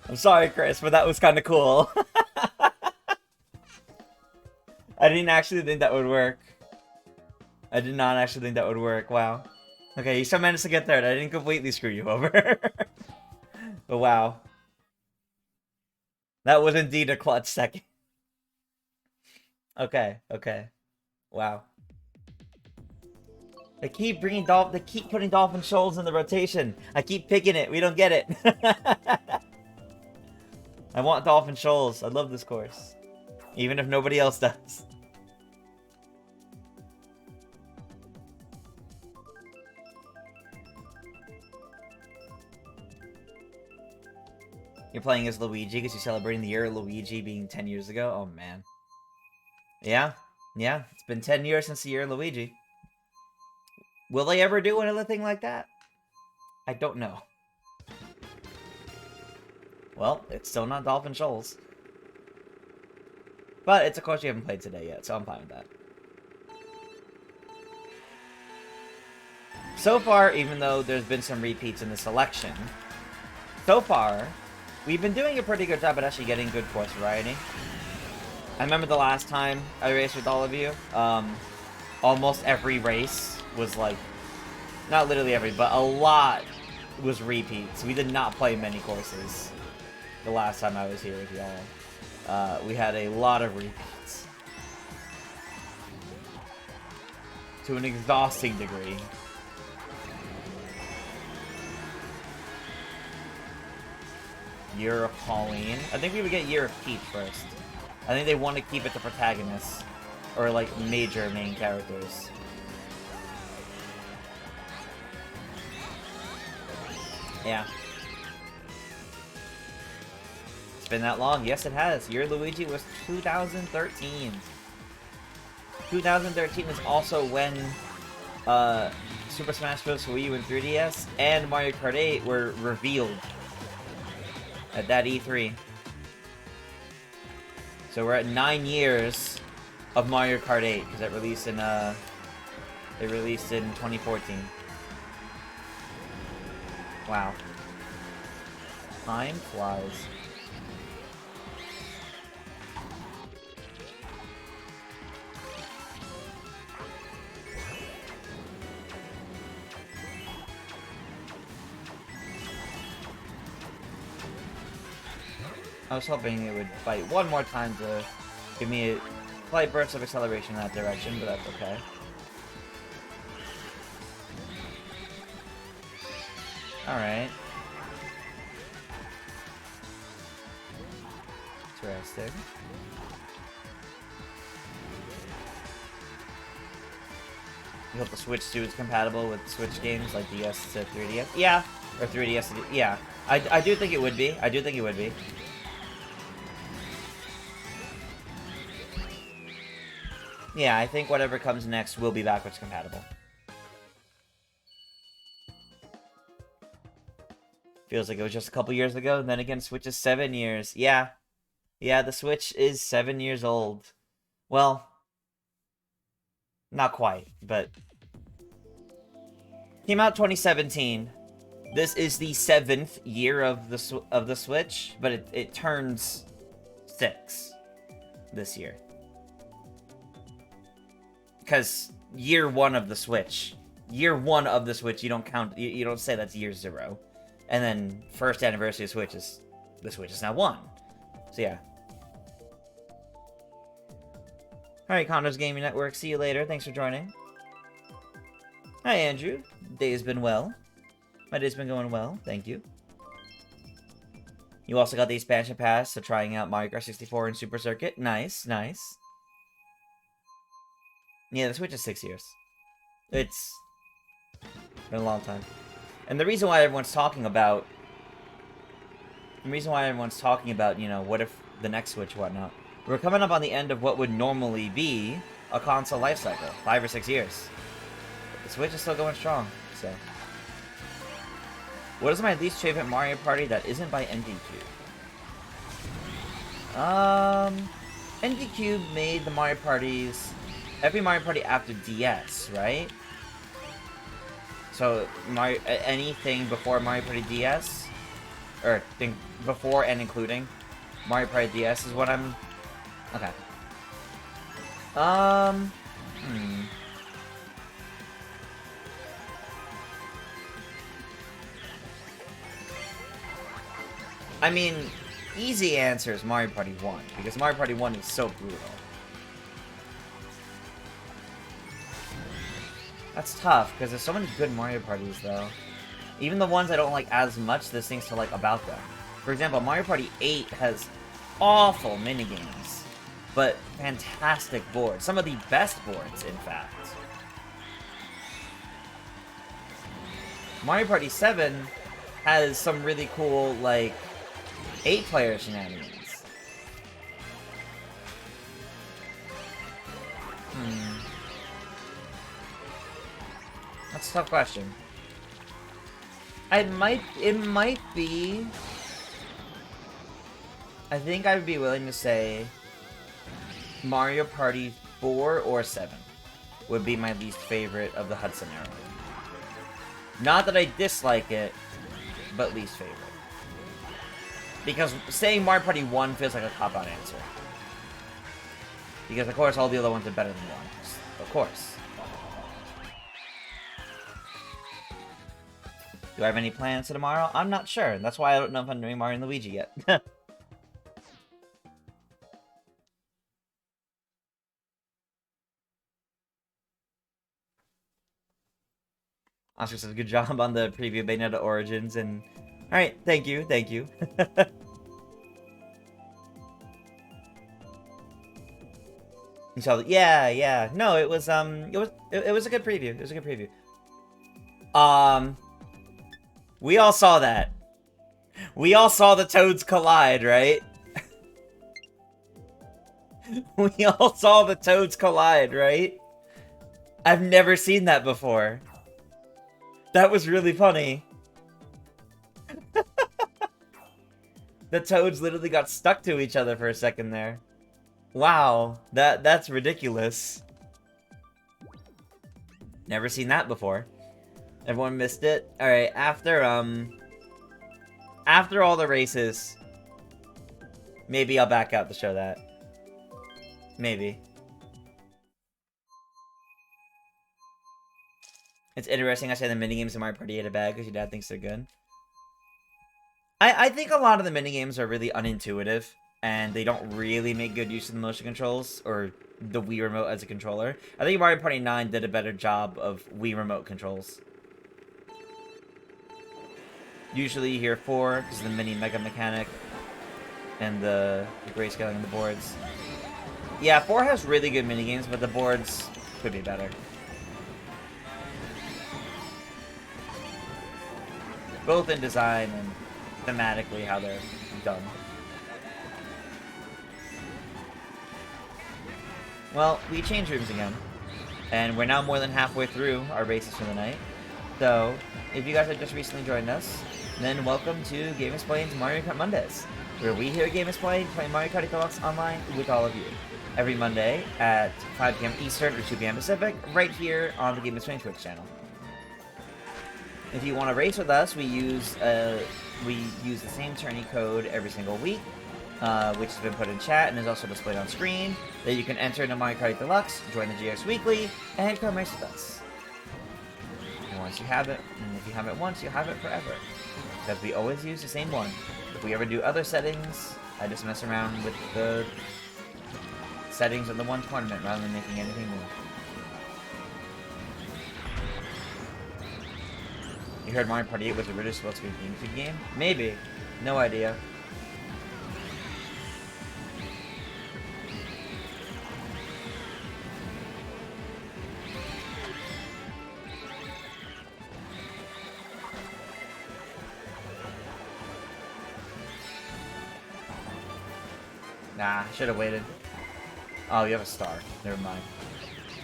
I'm sorry, Chris, but that was kind of cool. I didn't actually think that would work. I did not actually think that would work. Wow. Okay, you still managed to get third. I didn't completely screw you over. But wow. That was indeed a clutch second. Okay, okay. Wow. They keep they keep putting Dolphin Shoals in the rotation. I keep picking it. We don't get it. I want Dolphin Shoals. I love this course. Even if nobody else does. You're playing as Luigi because you're celebrating the year of Luigi being 10 years ago? Oh, man. Yeah. Yeah. It's been 10 years since the year of Luigi. Will they ever do another thing like that? I don't know. Well, it's still not Dolphin Shoals. But it's a course you haven't played today yet, so I'm fine with that. So far, even though there's been some repeats in the selection, so far, we've been doing a pretty good job at actually getting good course variety. I remember the last time I raced with all of you, almost every race was like, not literally every, but a lot was repeats. We did not play many courses the last time I was here with y'all. We had a lot of repeats. To an exhausting degree. Year of Pauline. I think we would get Year of Peach first. I think they want to keep it to protagonists. Or like major main characters. Yeah. It's been that long. Yes, it has. Year Luigi was 2013. 2013 is also when Super Smash Bros. Wii U and 3DS and Mario Kart 8 were revealed at that E3. So we're at 9 years of Mario Kart 8 because it released in 2014. Wow. Time flies. I was hoping it would fight one more time to give me a slight burst of acceleration in that direction, but that's okay. Alright. Interesting. You hope the Switch 2 is compatible with Switch games like DS to 3DS? Yeah. Or 3DS to... Yeah. I do think it would be. I do think it would be. Yeah, I think whatever comes next will be backwards compatible. Feels like it was just a couple years ago, and then again, Switch is 7 years. Yeah. Yeah, the Switch is 7 years old. Well, not quite, but... Came out 2017. This is the 7th year of the Switch, but it turns 6 this year. Because year 1 of the Switch. Year 1 of the Switch, you don't count, you don't say that's year 0. And then first anniversary of Switch is, the Switch is now 1. So yeah. Alright, Connor's Gaming Network, see you later, thanks for joining. Hi Andrew, day's been well. My day's been going well, thank you. You also got the expansion pass, so trying out Mario Kart 64 and Super Circuit. Nice, nice. Yeah, the Switch is 6 years. It's been a long time. And the reason why everyone's talking about... you know, what if the next Switch, whatnot. We're coming up on the end of what would normally be a console life cycle. 5 or 6 years. But the Switch is still going strong, so... What is my least favorite Mario Party that isn't by NDQ? NDQ made the Mario Parties... Every Mario Party after DS, right? So, anything before Mario Party DS? Or, before and including Mario Party DS is what I'm... Okay. I mean, easy answer is Mario Party 1, because Mario Party 1 is so brutal. That's tough, because there's so many good Mario parties, though. Even the ones I don't like as much, there's things to like about them. For example, Mario Party 8 has awful minigames, but fantastic boards. Some of the best boards, in fact. Mario Party 7 has some really cool, like, 8-player shenanigans. That's a tough question. It might be... I think I would be willing to say Mario Party 4 or 7 would be my least favorite of the Hudson era. Not that I dislike it, but least favorite. Because saying Mario Party 1 feels like a cop-out answer. Because, of course, all the other ones are better than 1. Of course. Do I have any plans for tomorrow? I'm not sure. That's why I don't know if I'm doing Mario and Luigi yet. Oscar says, good job on the preview of Bayonetta Origins, and... Alright, thank you, thank you. You saw yeah. No, it was a good preview. It was a good preview. We all saw that. We all saw the toads collide, right? We all saw the toads collide, right? I've never seen that before. That was really funny. The toads literally got stuck to each other for a second there. Wow, that's ridiculous. Never seen that before. Everyone missed it? Alright, after all the races, maybe I'll back out to show that. Maybe. It's interesting I say the minigames in Mario Party 8 are bad because your dad thinks they're good. I think a lot of the minigames are really unintuitive, and they don't really make good use of the motion controls, or the Wii Remote as a controller. I think Mario Party 9 did a better job of Wii Remote controls. Usually you hear 4, because of the mini mega mechanic, and the grayscaling on the boards. Yeah, 4 has really good minigames, but the boards could be better. Both in design and thematically how they're done. Well, we changed rooms again, and we're now more than halfway through our races for the night. So, if you guys have just recently joined us, then welcome to Game Explain's Mario Kart Mondays, where we here at Game Explain play Mario Kart Deluxe online with all of you. Every Monday at 5 p.m. Eastern or 2 p.m. Pacific, right here on the Game Explain Twitch channel. If you want to race with us, we use the same tourney code every single week, which has been put in chat and is also displayed on screen, that you can enter into Mario Kart Deluxe, join the GX Weekly, and come race with us. And once you have it, and if you have it once, you'll have it forever. Because we always use the same one. If we ever do other settings, I just mess around with the settings of the one tournament rather than making anything new. You heard Mario Party 8 was originally supposed to be a GameCube game? Maybe. No idea. Nah, should have waited. Oh, you have a star. Never mind.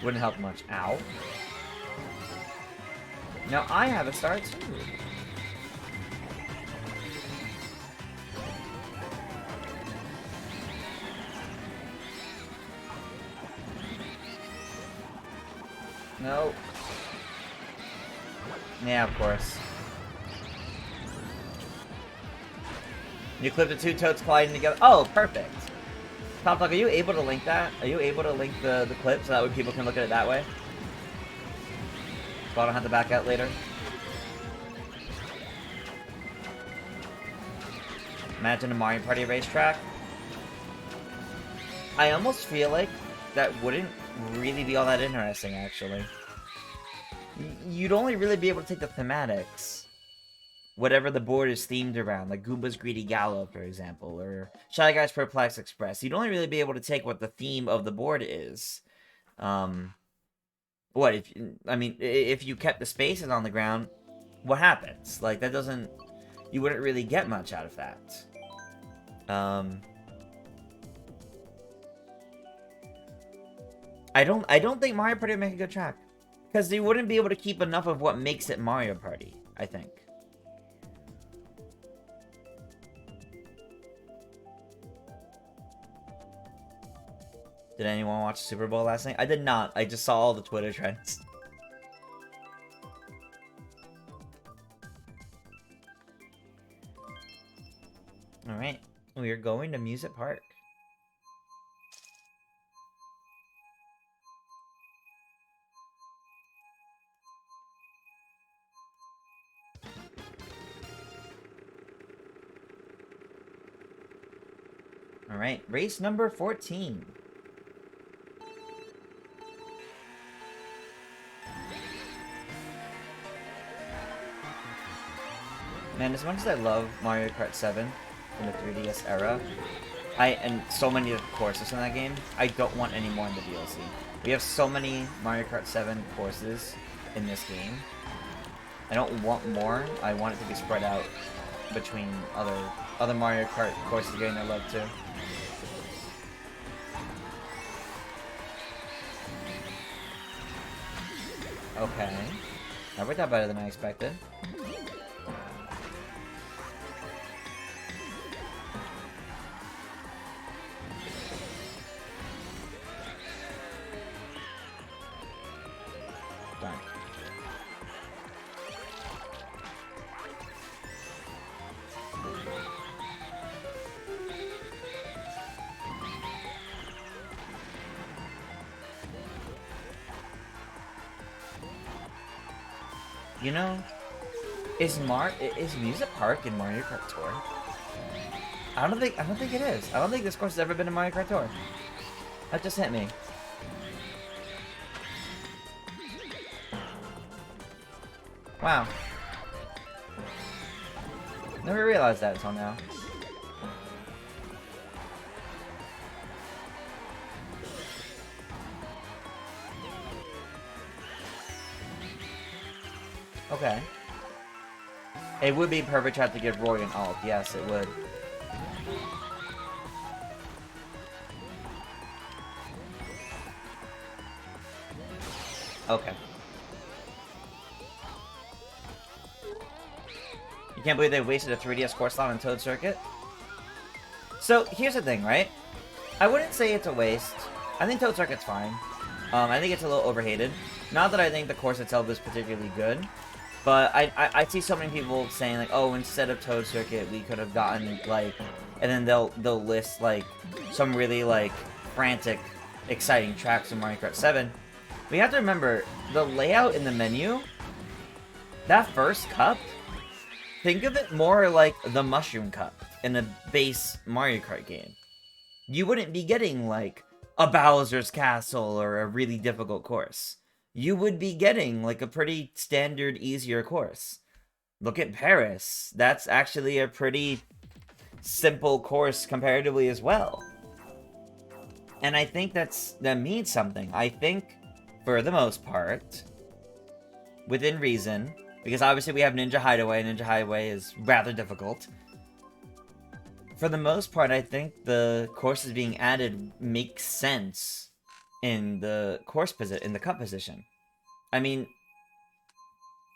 Wouldn't help much. Ow. Now I have a star too. No. Yeah, of course. You clip the two toads colliding together. Oh, perfect. Top Dog, are you able to link that? Are you able to link the clip so that way people can look at it that way? So I don't have to back out later. Imagine a Mario Party racetrack. I almost feel like that wouldn't really be all that interesting, actually. you'd only really be able to take the thematics, whatever the board is themed around, like Goomba's Greedy Gallo, for example, or Shy Guy's Perplex Express. You'd only really be able to take what the theme of the board is. What if, I mean, if you kept the spaces on the ground, what happens? Like, that doesn't, you wouldn't really get much out of that. I don't think Mario Party would make a good track. Because they wouldn't be able to keep enough of what makes it Mario Party, I think. Did anyone watch the Super Bowl last night? I did not. I just saw all the Twitter trends. Alright. We are going to Music Park. Alright, race number 14. Man, as much as I love Mario Kart 7 in the 3DS era, and so many of the courses in that game, I don't want any more in the DLC. We have so many Mario Kart 7 courses in this game. I don't want more. I want it to be spread out between other Mario Kart courses getting their love too. Okay. That worked out better than I expected. Darn. You know, is Music Park in Mario Kart Tour? I don't think it is. I don't think this course has ever been in Mario Kart Tour. That just hit me. Wow. Never realized that until now. Okay. It would be perfect track to give Roy an ult. Yes, it would. Okay. You can't believe they wasted a 3DS course slot on Toad Circuit? So, here's the thing, right? I wouldn't say it's a waste. I think Toad Circuit's fine. I think it's a little overhated. Not that I think the course itself is particularly good. But I see so many people saying, like, oh, instead of Toad Circuit, we could have gotten, like... And then they'll list, like, some really, like, frantic, exciting tracks in Mario Kart 7. We have to remember, the layout in the menu, that first cup, think of it more like the Mushroom Cup in a base Mario Kart game. You wouldn't be getting, like, a Bowser's Castle or a really difficult course. You would be getting, like, a pretty standard, easier course. Look at Paris. That's actually a pretty simple course comparatively as well. And I think that means something. I think, for the most part, within reason, because obviously we have Ninja Hideaway, and Ninja Hideaway is rather difficult. For the most part, I think the courses being added make sense in the cup position. I mean,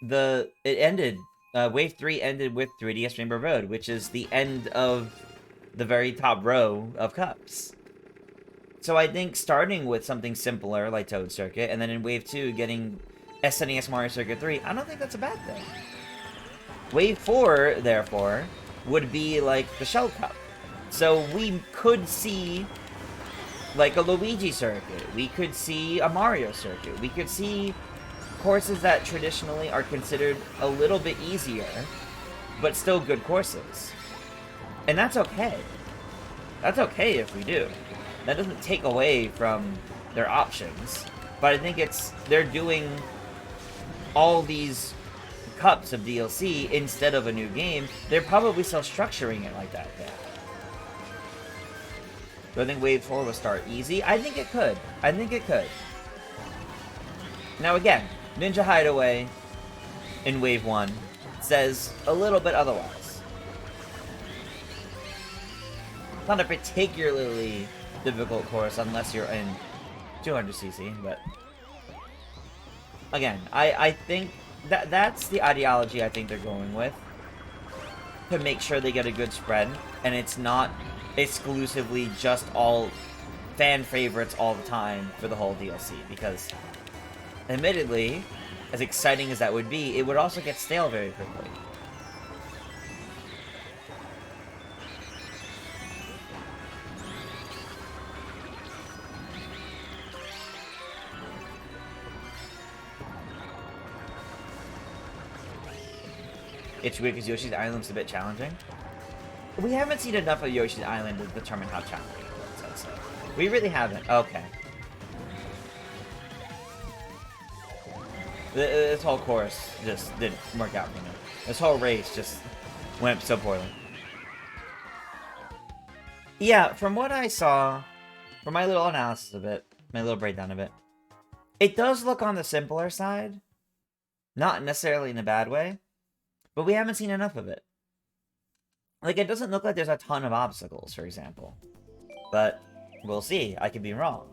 Wave 3 ended with 3DS Rainbow Road, which is the end of the very top row of cups. So I think starting with something simpler like Toad Circuit, and then in Wave 2 getting SNES Mario Circuit 3, I don't think that's a bad thing. Wave 4, therefore, would be like the Shell Cup. So we could see like a Luigi circuit, we could see a Mario circuit, we could see courses that traditionally are considered a little bit easier, but still good courses. And that's okay. That's okay if we do. That doesn't take away from their options, but I think they're doing all these cups of DLC instead of a new game, they're probably still structuring it like that then. Do I think Wave 4 will start easy? I think it could. I think it could. Now again, Ninja Hideaway in Wave 1 says a little bit otherwise. Not a particularly difficult course unless you're in 200cc, but again, I think that's the ideology I think they're going with, to make sure they get a good spread, and it's not exclusively just all fan favorites all the time for the whole DLC, because admittedly, as exciting as that would be, it would also get stale very quickly. It's weird because Yoshi's Island's a bit challenging. We haven't seen enough of Yoshi's Island to determine how challenging it is, I'd say. We really haven't. Okay. This whole course just didn't work out for me. This whole race just went so poorly. Yeah, from what I saw, from my little analysis of it, my little breakdown of it, it does look on the simpler side. Not necessarily in a bad way, but we haven't seen enough of it. Like, it doesn't look like there's a ton of obstacles, for example. But we'll see. I could be wrong.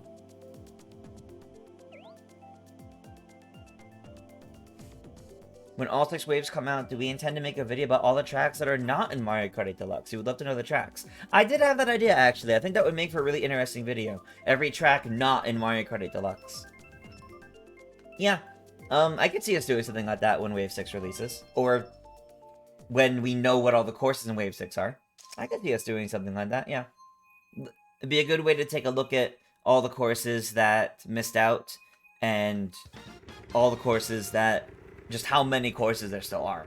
When all 6 waves come out, do we intend to make a video about all the tracks that are not in Mario Kart 8 Deluxe? We would love to know the tracks. I did have that idea, actually. I think that would make for a really interesting video. Every track not in Mario Kart 8 Deluxe. Yeah. I could see us doing something like that when Wave 6 releases. Or when we know what all the courses in Wave 6 are. I could see us doing something like that, yeah. It'd be a good way to take a look at all the courses that missed out, and all the courses that... just how many courses there still are.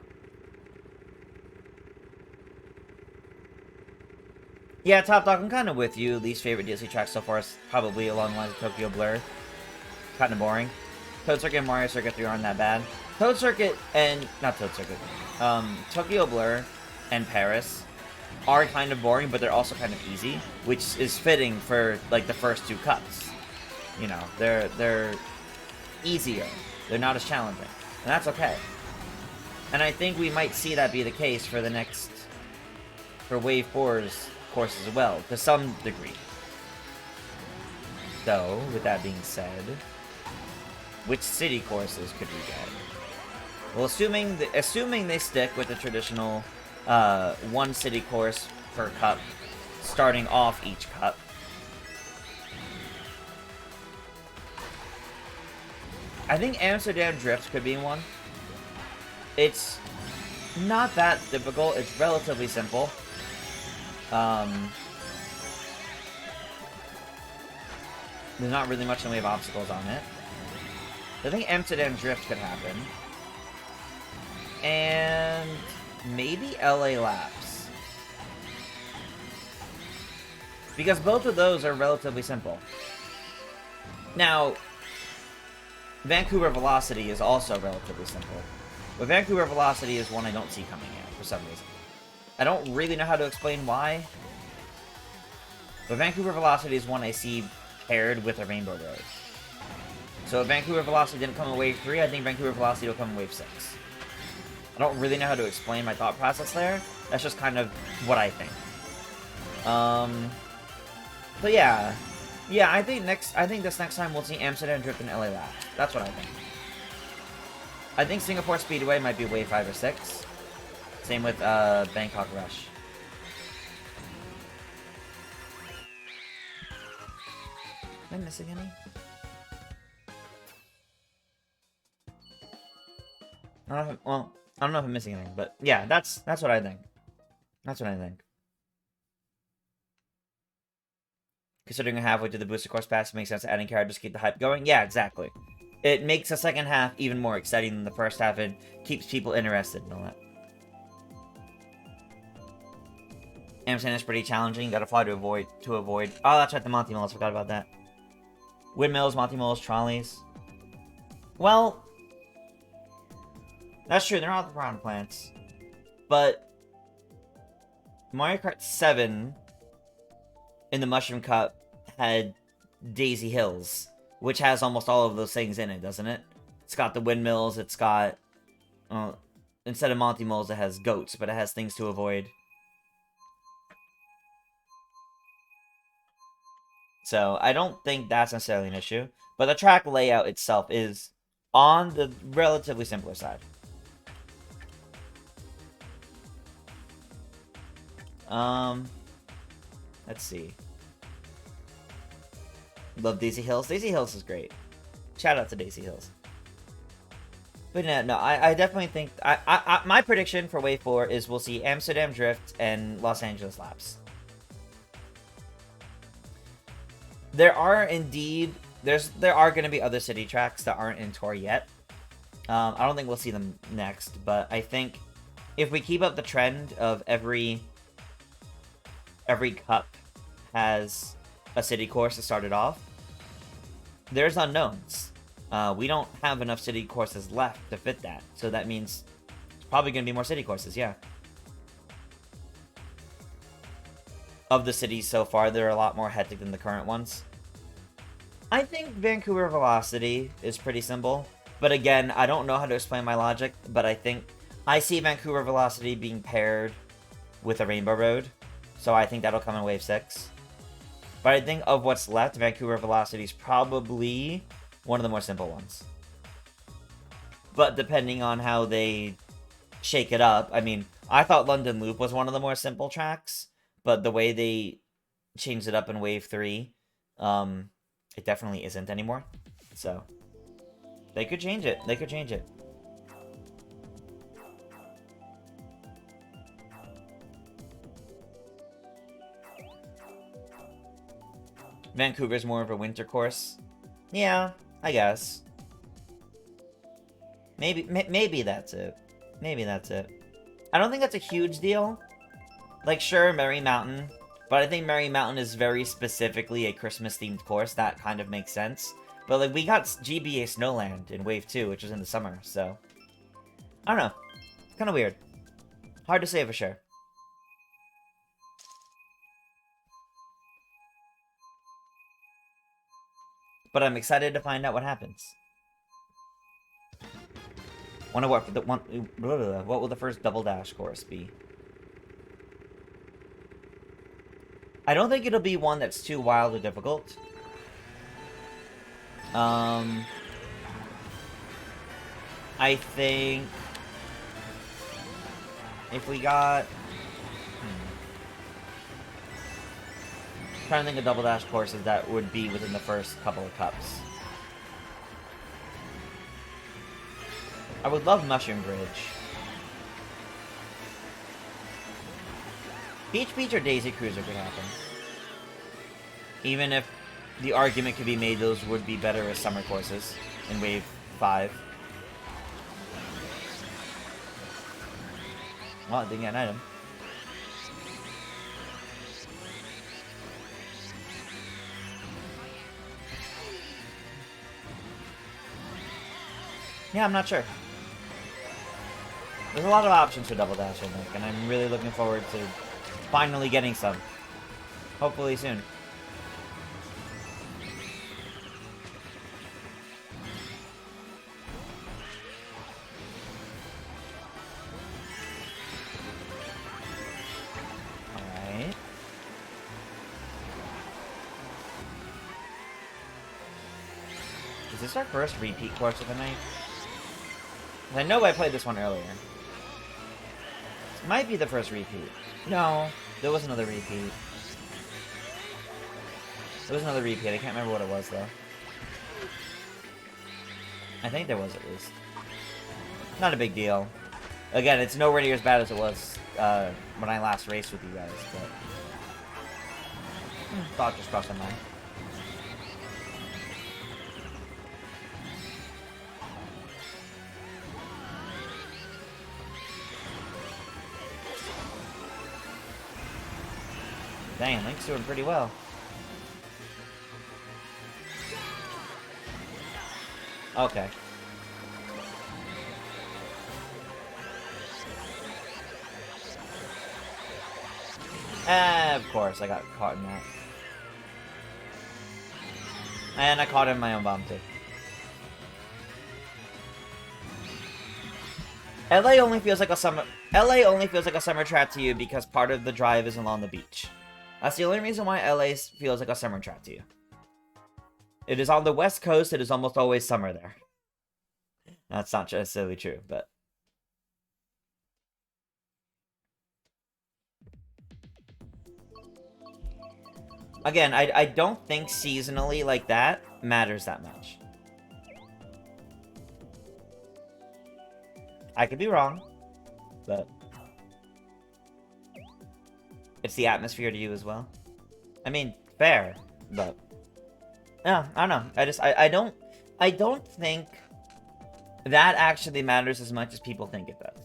Yeah, Top Dog, I'm kind of with you. Least favorite DLC track so far is probably along the lines of Tokyo Blur. Kind of boring. Toad Circuit and Mario Circuit 3 aren't that bad. Toad Circuit and... not Toad Circuit. Tokyo Blur and Paris are kind of boring, but they're also kind of easy, which is fitting for, like, the first 2 cups. You know, they're easier. They're not as challenging. And that's okay. And I think we might see that be the case for the next... for Wave 4's courses as well, to some degree. So, with that being said, which city courses could we get? Well, assuming they stick with the traditional 1 city course per cup, starting off each cup. I think Amsterdam Drift could be one. It's not that difficult. It's relatively simple. There's not really much in the way of obstacles on it. I think Amsterdam Drift could happen. And maybe LA Laps. Because both of those are relatively simple. Now, Vancouver Velocity is also relatively simple. But Vancouver Velocity is one I don't see coming in for some reason. I don't really know how to explain why. But Vancouver Velocity is one I see paired with a Rainbow Road. So if Vancouver Velocity didn't come in Wave 3, I think Vancouver Velocity will come in Wave 6. I don't really know how to explain my thought process there. That's just kind of what I think. But yeah. Yeah, I think this next time we'll see Amsterdam Drift and LA Labs. That's what I think. I think Singapore Speedway might be Wave 5 or 6. Same with Bangkok Rush. Am I missing any? I don't know if, well, I don't know if I'm missing anything, but yeah, that's what I think. That's what I think. Considering we're halfway to the booster course pass, it makes sense adding characters to keep the hype going. Yeah, exactly. It makes the second half even more exciting than the first half and keeps people interested and all that. Amsterdam is pretty challenging. You gotta fly to avoid. Oh, that's right, the Monty Mills. Forgot about that. Windmills, Monty Mills, trolleys. Well, That's true, they're not the brown plants. But Mario Kart 7 in the Mushroom Cup had Daisy Hills, which has almost all of those things in it, doesn't it? It's got the windmills, it's got... instead of Monty Moles, it has goats, but it has things to avoid. So, I don't think that's necessarily an issue. But the track layout itself is on the relatively simpler side. Let's see. Love Daisy Hills. Daisy Hills is great. Shout out to Daisy Hills. But no, I definitely think... my prediction for Wave 4 is we'll see Amsterdam Drift and Los Angeles Laps. There are indeed... There are going to be other city tracks that aren't in Tour yet. I don't think we'll see them next, but I think if we keep up the trend of every cup has a city course to start it off, there's unknowns. We don't have enough city courses left to fit that, so that means it's probably going to be more city courses, yeah. Of the cities so far, they're a lot more hectic than the current ones. I think Vancouver Velocity is pretty simple, but again, I don't know how to explain my logic, but I think I see Vancouver Velocity being paired with a Rainbow Road, so I think that'll come in Wave 6. But I think of what's left, Vancouver Velocity is probably one of the more simple ones. But depending on how they shake it up, I mean, I thought London Loop was one of the more simple tracks, but the way they changed it up in Wave 3, it definitely isn't anymore. So, they could change it. They could change it. Vancouver's more of a winter course. Yeah, I guess. Maybe that's it. Maybe that's it. I don't think that's a huge deal. Like, sure, Merry Mountain. But I think Merry Mountain is very specifically a Christmas-themed course. That kind of makes sense. But, like, we got GBA Snowland in Wave 2, which was in the summer, so... I don't know. Kind of weird. Hard to say for sure. But I'm excited to find out what happens. Wonder what the one. What will the first Double Dash course be? I don't think it'll be one that's too wild or difficult. I think if we got... trying to think of Double Dash courses that would be within the first couple of cups. I would love Mushroom Bridge. Beach Beach or Daisy Cruiser could happen. Even if the argument could be made those would be better as summer courses in Wave 5. Well, I didn't get an item. Yeah, I'm not sure. There's a lot of options for Double Dash, I think, and I'm really looking forward to finally getting some. Hopefully soon. Alright. Is this our first repeat course of the night? I know I played this one earlier. This might be the first repeat. No, there was another repeat. There was another repeat. I can't remember what it was, though. I think there was, at least. Not a big deal. Again, it's nowhere near as bad as it was when I last raced with you guys, but... thought just crossed my mind. Dang, Link's doing pretty well. Okay. Of course, I got caught in that. And I caught in my own bomb, too. LA only feels like a summer trap to you because part of the drive is along the beach. That's the only reason why LA feels like a summer trap to you. It is on the West Coast, it is almost always summer there. That's not necessarily true, but... Again, I don't think seasonally like that matters that much. I could be wrong, but... It's the atmosphere to you as well. I mean, fair, but... Yeah, I don't know. I don't think that actually matters as much as people think it does.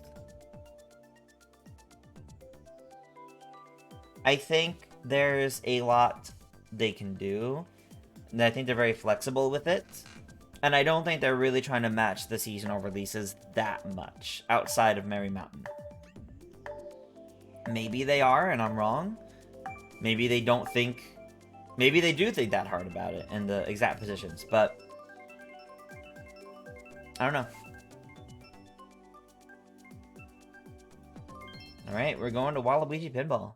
I think there's a lot they can do, and I think they're very flexible with it. And I don't think they're really trying to match the seasonal releases that much outside of Merry Mountain. Maybe they are, and I'm wrong. Maybe they don't think... Maybe they do think that hard about it in the exact positions, but... I don't know. Alright, we're going to Waluigi Pinball.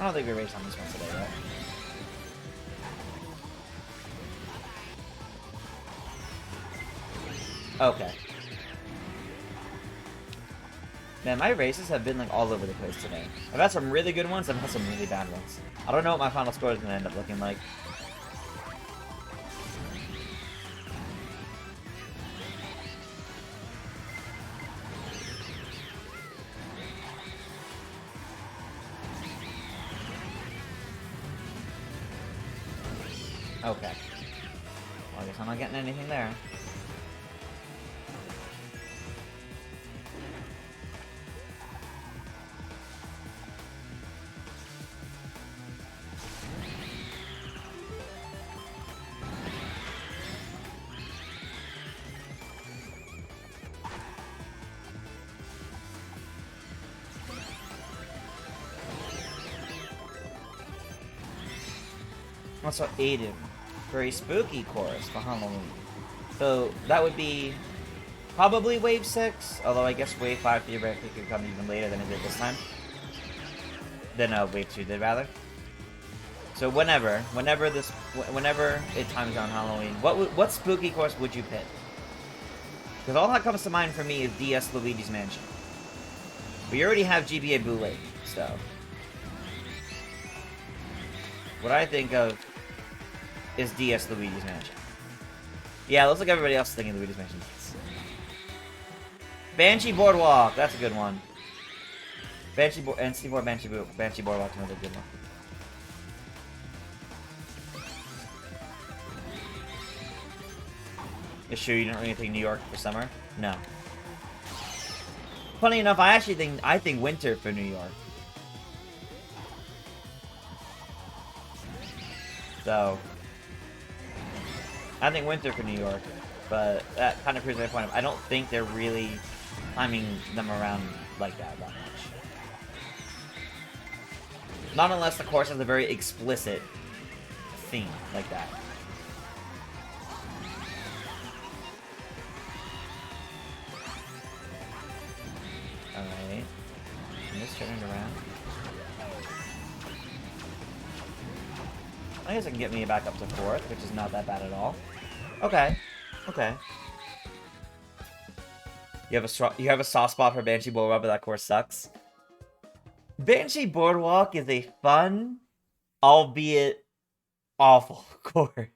I don't think we raced on this one today, right? Okay. Man, my races have been like all over the place today. I've had some really good ones, I've had some really bad ones. I don't know what my final score is going to end up looking like. Okay. Well, I guess I'm not getting anything there. Also, Aiden. Very spooky chorus for Halloween. So, that would be probably Wave 6, although I guess Wave 5 theoretically could come even later than it did this time. Than Wave 2 did, rather. So whenever it times on Halloween, what spooky course would you pick? Because all that comes to mind for me is DS Luigi's Mansion. We already have GBA Blue Lake, so... What I think of is DS Luigi's Mansion. Yeah, looks like everybody else is thinking Luigi's Mansion. Banshee Boardwalk, that's a good one. Banshee Boardwalk's another good one. You sure you don't really think New York for summer? No. Funny enough, I think winter for New York. So, I think winter for New York, but that kind of proves my point. I don't think they're really timing them around like that much. Not unless the course has a very explicit theme like that. Alright. I'm just turning around. I guess it can get me back up to 4th, which is not that bad at all. Okay. Okay. You have a soft spot for Banshee Boardwalk, but that course sucks. Banshee Boardwalk is a fun, albeit awful course.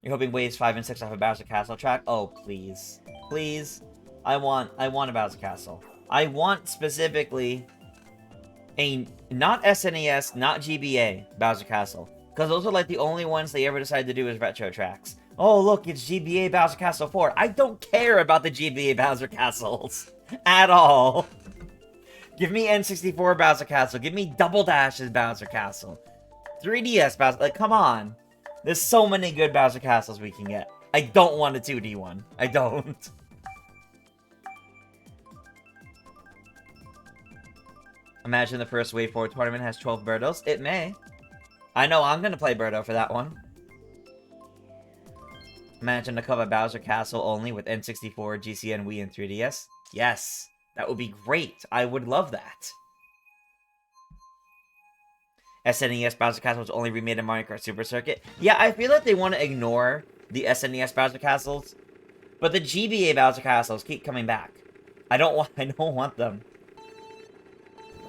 You're hoping Waves 5 and 6 off a Bowser Castle track? Oh, please. Please. I want a Bowser Castle. I want specifically a not SNES, not GBA Bowser Castle. Because those are like the only ones they ever decided to do as retro tracks. Oh, look, it's GBA Bowser Castle 4. I don't care about the GBA Bowser Castles. At all. Give me N64 Bowser Castle. Give me Double Dash's Bowser Castle. 3DS Bowser... Like, come on. There's so many good Bowser Castles we can get. I don't want a 2D one. I don't. Imagine the first Wave 4 tournament has 12 Birdos. It may. I know I'm gonna play Birdo for that one. Imagine a cover Bowser Castle only with N64, GCN, Wii, and 3DS. Yes, that would be great. I would love that. SNES Bowser Castle was only remade in Mario Kart Super Circuit. Yeah, I feel like they want to ignore the SNES Bowser Castles, but the GBA Bowser Castles keep coming back. I don't want them.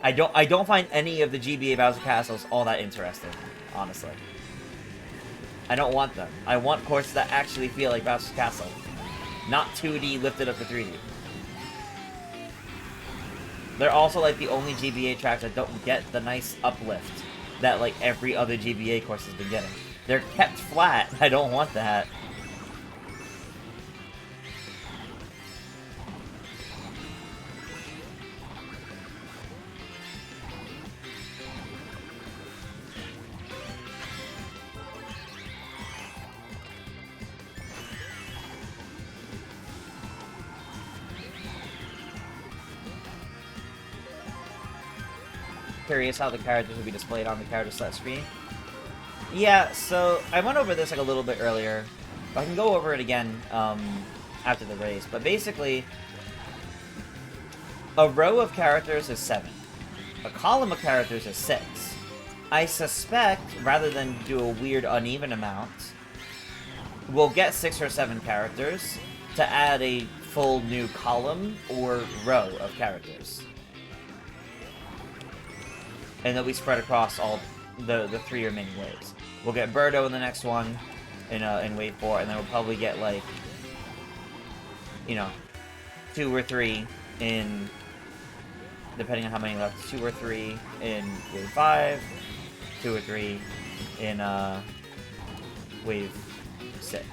I don't find any of the GBA Bowser Castles all that interesting, honestly. I don't want them. I want courses that actually feel like Bowser's Castle. Not 2D lifted up to 3D. They're also like the only GBA tracks that don't get the nice uplift that like every other GBA course has been getting. They're kept flat. I don't want that. Curious how the characters will be displayed on the character select screen. Yeah, so I went over this like a little bit earlier. I can go over it again after the race. But basically, a row of characters is 7. A column of characters is 6. I suspect, rather than do a weird uneven amount, we'll get 6 or 7 characters to add a full new column or row of characters. And they'll be spread across all the 3 remaining waves. We'll get Birdo in the next one, in Wave 4, and then we'll probably get, like, you know, 2 or 3 in, depending on how many left, 2 or 3 in Wave 5, 2 or 3 in, Wave 6.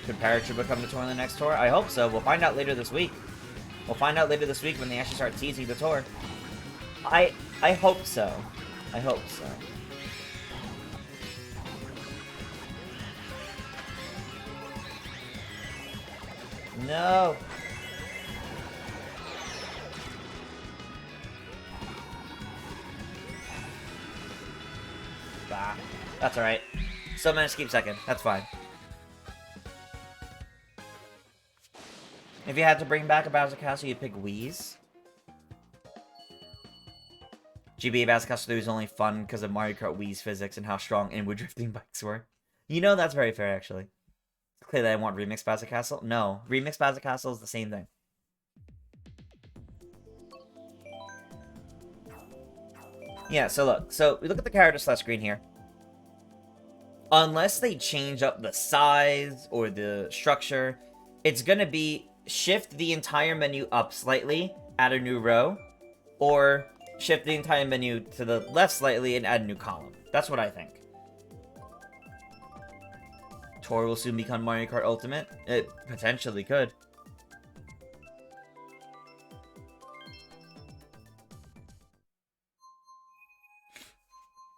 Could Paratroopa come to tour in the next tour? I hope so. We'll find out later this week. We'll find out later this week when they actually start teasing the tour. I hope so. I hope so. No. Bah. That's alright. Still managed to keep second. That's fine. If you had to bring back a Bowser Castle, you'd pick Wii's. GBA Bowser Castle 3 was only fun because of Mario Kart Wii's physics and how strong inward drifting bikes were. You know, that's very fair, actually. Clearly, I want Remix Bowser Castle. No, Remix Bowser Castle is the same thing. Yeah, so look. So, we look at the character select screen here. Unless they change up the size or the structure, it's going to be shift the entire menu up slightly, add a new row, or shift the entire menu to the left slightly and add a new column. That's what I think. Tour will soon become Mario Kart Ultimate. It potentially could.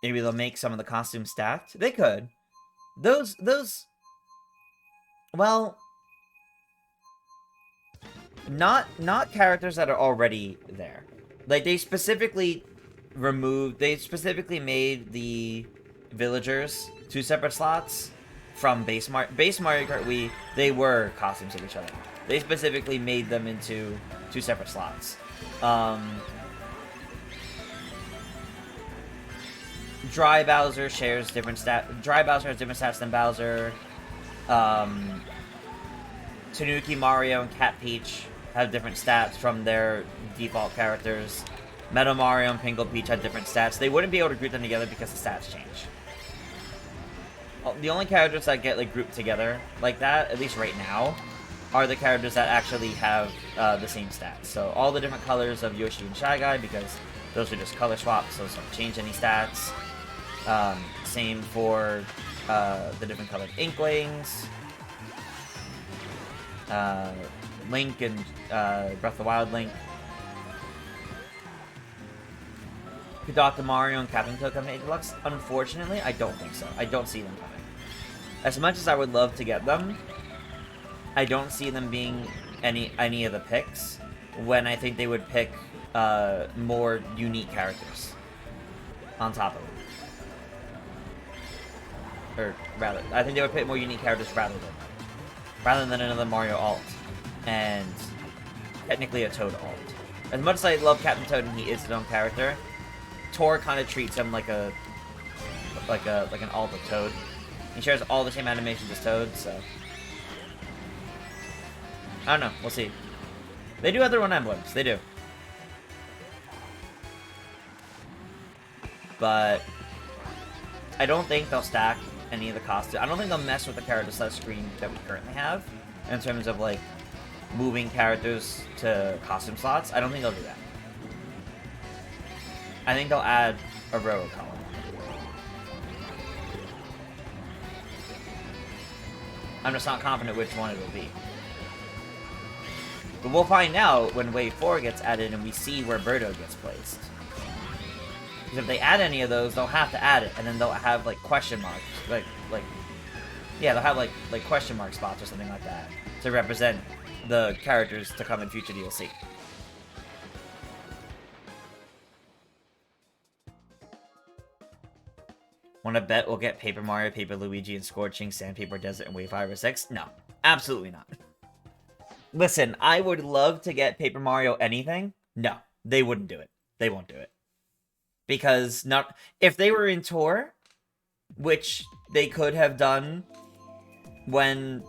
Maybe they'll make some of the costumes stacked. They could. Those, well, not characters that are already there. Like, they specifically made the villagers 2 separate slots from base Mario Kart Wii. They were costumes of each other. They specifically made them into 2 separate slots. Dry Bowser shares different stats. Dry Bowser has different stats than Bowser. Tanuki, Mario, and Cat Peach have different stats from their default characters. Metal Mario and Pingle Peach have different stats. They wouldn't be able to group them together because the stats change. the only characters that get like grouped together like that, at least right now, are the characters that actually have the same stats. So all the different colors of Yoshi and Shy Guy, because those are just color swaps, so those don't change any stats. Same for the different colored Inklings, Link and Breath of the Wild Link. Could Dr. Mario and Captain Toad come to Deluxe? Unfortunately, I don't think so. I don't see them coming. As much as I would love to get them, I don't see them being any of the picks, when I think they would pick more unique characters on top of it. Or rather, I think they would pick more unique characters rather than another Mario alt, and technically a Toad alt. As much as I love Captain Toad and he is his own character, Tor kind of treats him like an alt of Toad. He shares all the same animations as Toad, so I don't know. We'll see. They do have their own emblems. They do. But I don't think they'll stack any of the costumes. I don't think they'll mess with the character select screen that we currently have in terms of like moving characters to costume slots. I don't think they'll do that. I think they'll add a row column. I'm just not confident which one it will be. But we'll find out when Wave 4 gets added and we see where Birdo gets placed. Because if they add any of those, they'll have to add it, and then they'll have, like, question marks. Yeah, they'll have, like question mark spots or something like that to represent the characters to come in future DLC. Wanna bet we'll get Paper Mario, Paper Luigi, and Scorching, Sandpaper Desert, and Wave 5 or 6? No. Absolutely not. Listen, I would love to get Paper Mario anything. No, they wouldn't do it. They won't do it. Because if they were in Tour, which they could have done when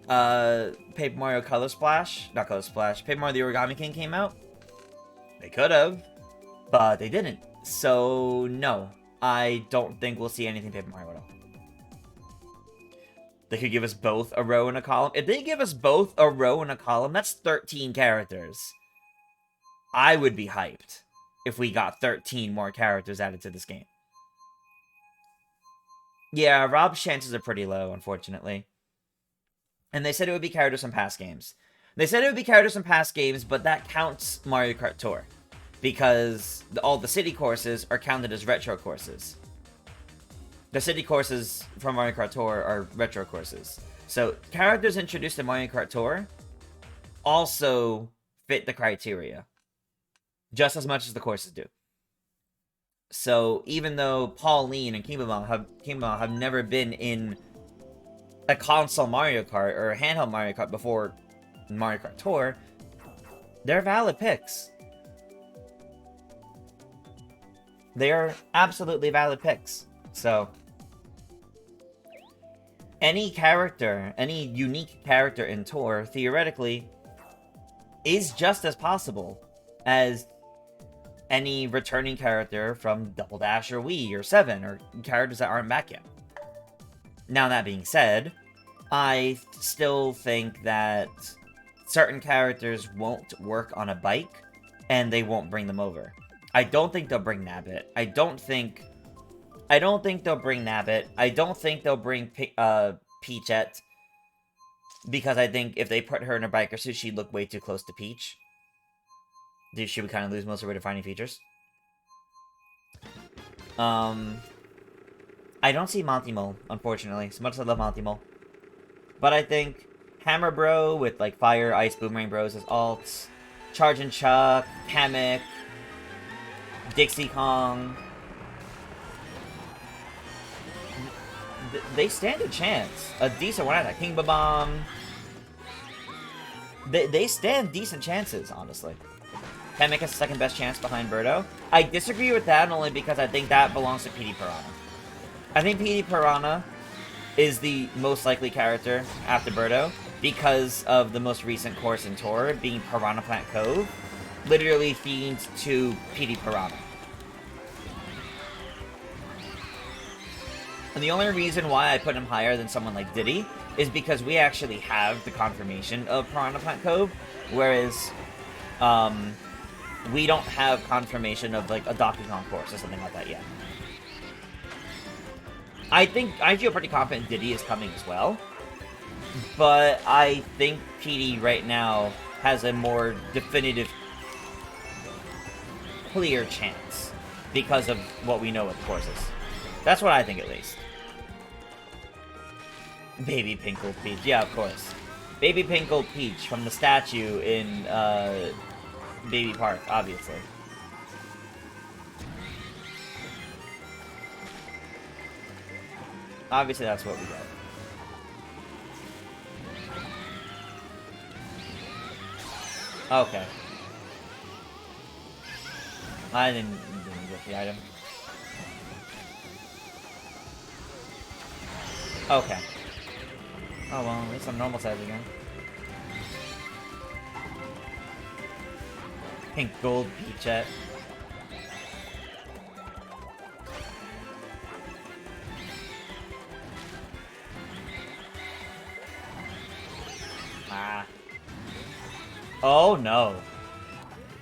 Paper Mario Color Splash, not Color Splash, Paper Mario the Origami King came out, they could have, but they didn't. So no, I don't think we'll see anything Paper Mario at all. They could give us both a row and a column. If they give us both a row and a column, that's 13 characters. I would be hyped if we got 13 more characters added to this game. Yeah, Rob's chances are pretty low, unfortunately. And they said it would be characters from past games. They said it would be characters from past games, but that counts Mario Kart Tour. Because all the city courses are counted as retro courses. The city courses from Mario Kart Tour are retro courses. So, characters introduced in Mario Kart Tour also fit the criteria. Just as much as the courses do. So, even though Pauline and Kimba have never been in a console Mario Kart or a handheld Mario Kart before Mario Kart Tour, they're valid picks. They are absolutely valid picks. So, any character, any unique character in Tour, theoretically, is just as possible as any returning character from Double Dash or Wii or 7, or characters that aren't back yet. Now, that being said, I still think that certain characters won't work on a bike, and they won't bring them over. I don't think they'll bring Nabbit. I don't think they'll bring Nabbit. I don't think they'll bring Peachette, because I think if they put her in a biker suit, she'd look way too close to Peach. She would kind of lose most of her defining features. I don't see Monty Mole, unfortunately, as much as I love Monty Mole. But I think Hammer Bro with, like, Fire, Ice, Boomerang Bros as alts, Chargin' Chuck, Kamek, Dixie Kong. They stand a chance. A decent one at that. King Babam. They stand decent chances, honestly. Kamek has the second best chance behind Birdo. I disagree with that only because I think that belongs to PD Piranha. I think PD Piranha is the most likely character after Birdo because of the most recent course in Tour being Piranha Plant Cove, literally themed to PD Piranha. And the only reason why I put him higher than someone like Diddy is because we actually have the confirmation of Piranha Plant Cove, whereas we don't have confirmation of like a Donkey Kong course or something like that yet. I feel pretty confident Diddy is coming as well, but I think PD right now has a more definitive, clear chance because of what we know with the courses. That's what I think, at least. Baby Pinkle Peach. Yeah, of course. Baby Pinkle Peach from the statue in Baby Park, obviously. Obviously, that's what we got. Okay. I didn't get the item. Okay. Oh well, at least I'm normal size again. Pink gold Peachette. Ah. Oh no.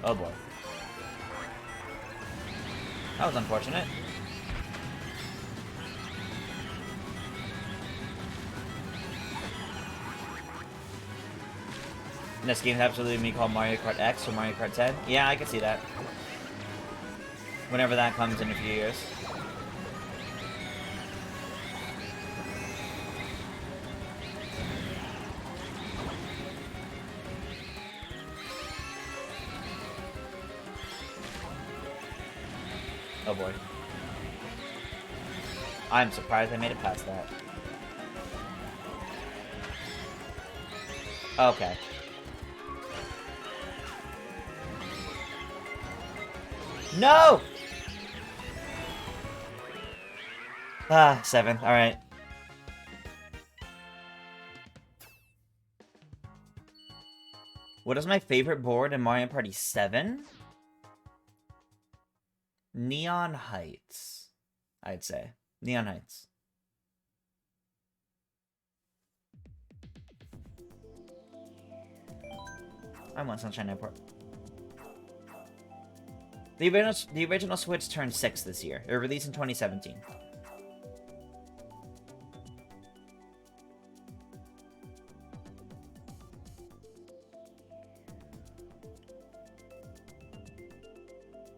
Oh boy. That was unfortunate. And this game's absolutely me called Mario Kart X or Mario Kart 10. Yeah, I can see that. Whenever that comes in a few years. Oh boy. I'm surprised I made it past that. Okay. No! Ah, 7. Alright. What is my favorite board in Mario Party 7? Neon Heights, I'd say. Neon Heights. I want Sunshine Airport. The original Switch turned 6 this year. It was released in 2017.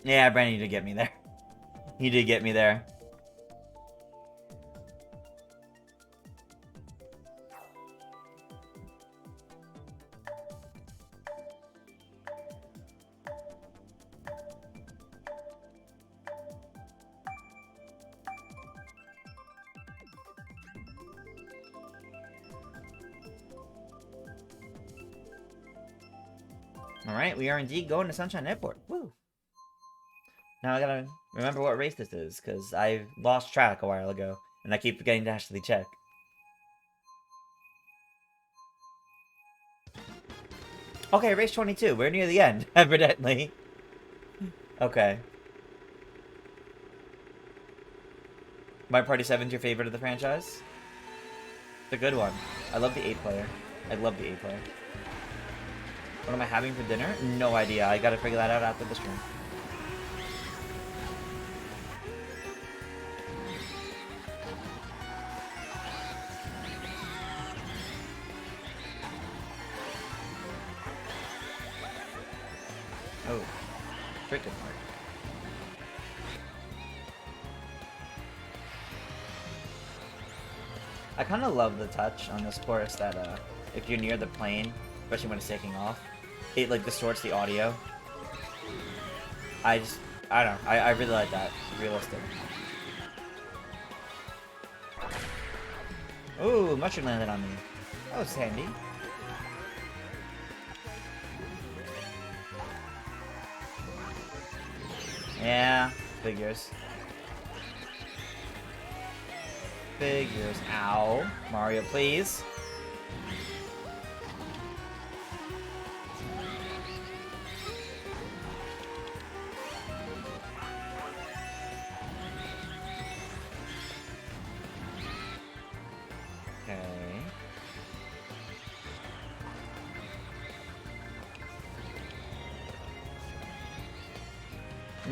Yeah, Brandon, you did get me there. You did get me there. Alright, we are indeed going to Sunshine Airport. Woo! Now I gotta remember what race this is, because I lost track a while ago, and I keep forgetting to actually check. Okay, race 22. We're near the end, evidently. Okay. Mario Party 7's your favorite of the franchise? It's a good one. I love the 8-player. I love the 8-player. What am I having for dinner? No idea. I gotta figure that out after the stream. Oh. Freaking hard. I kind of love the touch on this course that if you're near the plane, especially when it's taking off, it like distorts the audio. I don't know. I really like that. It's realistic. Ooh, mushroom landed on me. That was handy. Yeah, figures. Figures. Ow. Mario, please. Okay.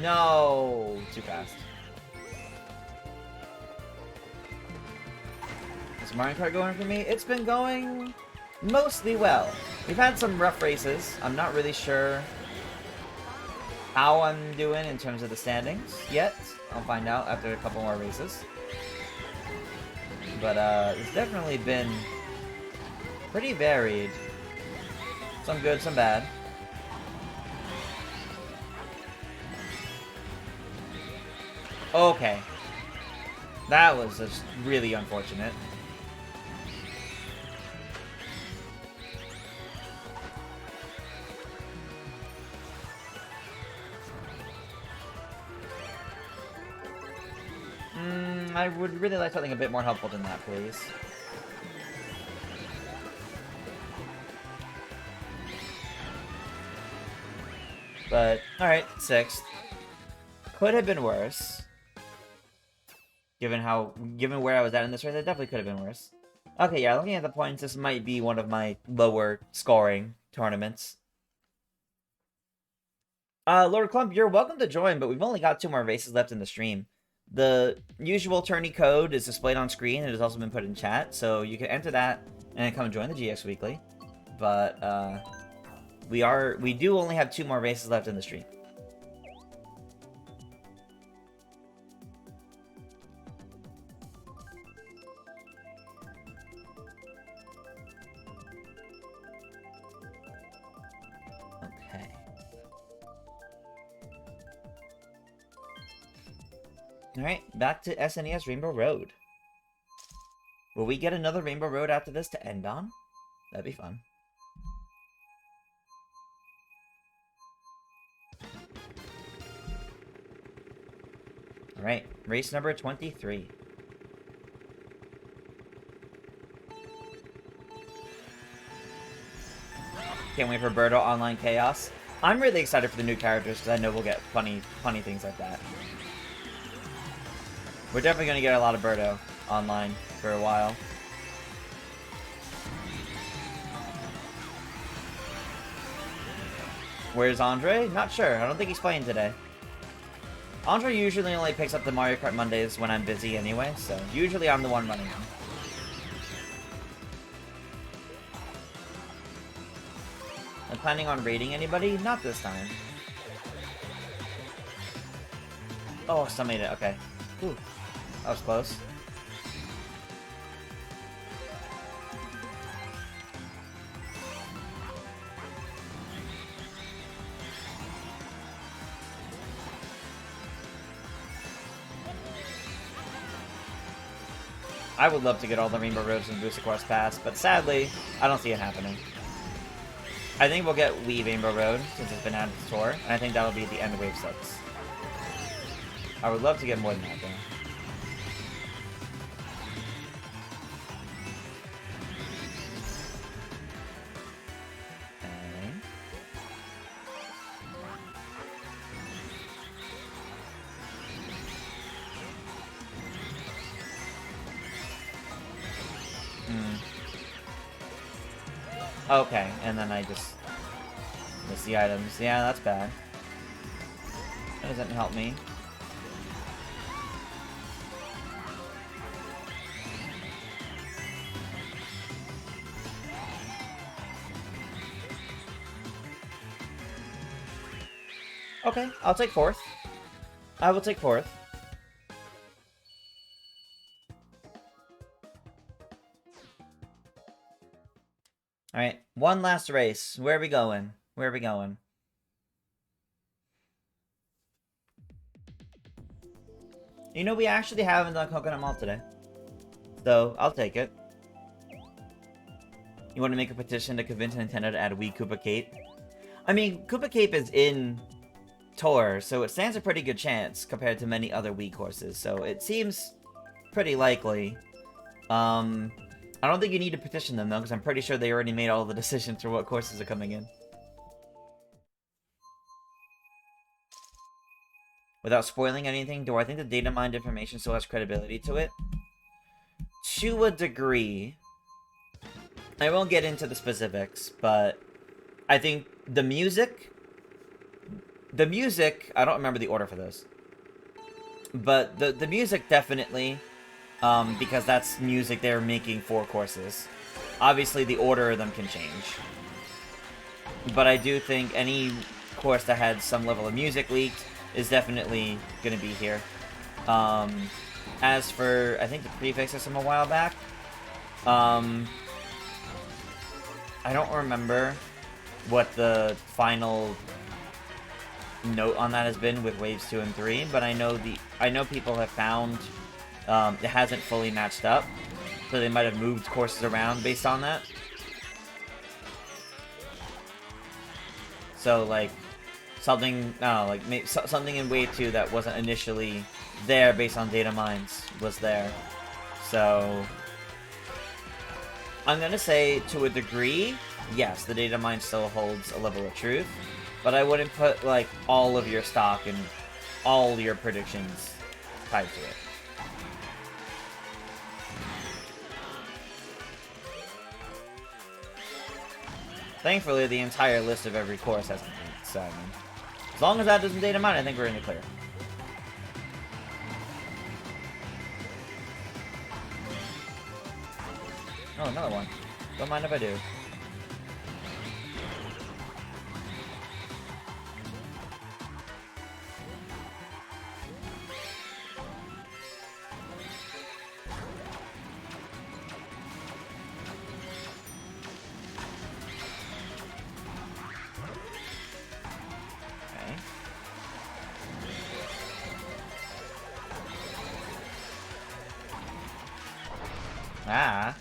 No! Too fast. Is Mario Kart going for me? It's been going mostly well. We've had some rough races. I'm not really sure how I'm doing in terms of the standings yet. I'll find out after a couple more races. But it's definitely been pretty varied. Some good, some bad. Okay. That was just really unfortunate. I would really like something a bit more helpful than that, please. But, alright, 6th. Could have been worse. Given where I was at in this race, it definitely could have been worse. Okay, yeah, looking at the points, this might be one of my lower scoring tournaments. Lord Clump, you're welcome to join, but we've only got 2 more races left in the stream. The usual tourney code is displayed on screen. It has also been put in chat, so you can enter that and come join the GX Weekly. But, we do only have 2 more races left in the stream. Alright, back to SNES Rainbow Road. Will we get another Rainbow Road after this to end on? That'd be fun. Alright, race number 23. Can't wait for Birdo Online Chaos. I'm really excited for the new characters because I know we'll get funny things like that. We're definitely going to get a lot of Birdo online for a while. Where's Andre? Not sure. I don't think he's playing today. Andre usually only picks up the Mario Kart Mondays when I'm busy anyway, so usually I'm the one running them. I'm planning on raiding anybody? Not this time. Oh, still made it. Okay. Ooh. That was close. I would love to get all the Rainbow Roads and Booster Course Pass, but sadly, I don't see it happening. I think we'll get Wii Rainbow Road, since it's been added to the tour, and I think that'll be the end of Wave 6. I would love to get more than that, though. Okay, and then I just miss the items. Yeah, that's bad. That doesn't help me. Okay, I'll take 4th. I will take 4th. Alright, one last race. Where are we going? Where are we going? You know, we actually haven't done Coconut Mall today. So, I'll take it. You want to make a petition to convince Nintendo to add Wii Koopa Cape? I mean, Koopa Cape is in Tour, so it stands a pretty good chance compared to many other Wii courses, so it seems pretty likely. I don't think you need to petition them, though, because I'm pretty sure they already made all the decisions for what courses are coming in. Without spoiling anything, do I think the data mined information still has credibility to it? To a degree. I won't get into the specifics, but I think the music, I don't remember the order for those, but the music definitely, because that's music they're making for courses. Obviously, the order of them can change, but I do think any course that had some level of music leaked is definitely going to be here. As for, I think the prefixes from a while back, I don't remember what the final note on that has been with waves 2 and 3, but I know people have found it hasn't fully matched up, so they might have moved courses around based on that. So like something, I don't know, like maybe something in wave 2 that wasn't initially there based on data mines was there. So I'm gonna say, to a degree, yes, the data mine still holds a level of truth, but I wouldn't put like all of your stock and all your predictions tied to it. Thankfully, the entire list of every course hasn't been, so I mean, as long as that doesn't data mine, I think we're in the clear. Oh, another one. Don't mind if I do. Okay. Ah.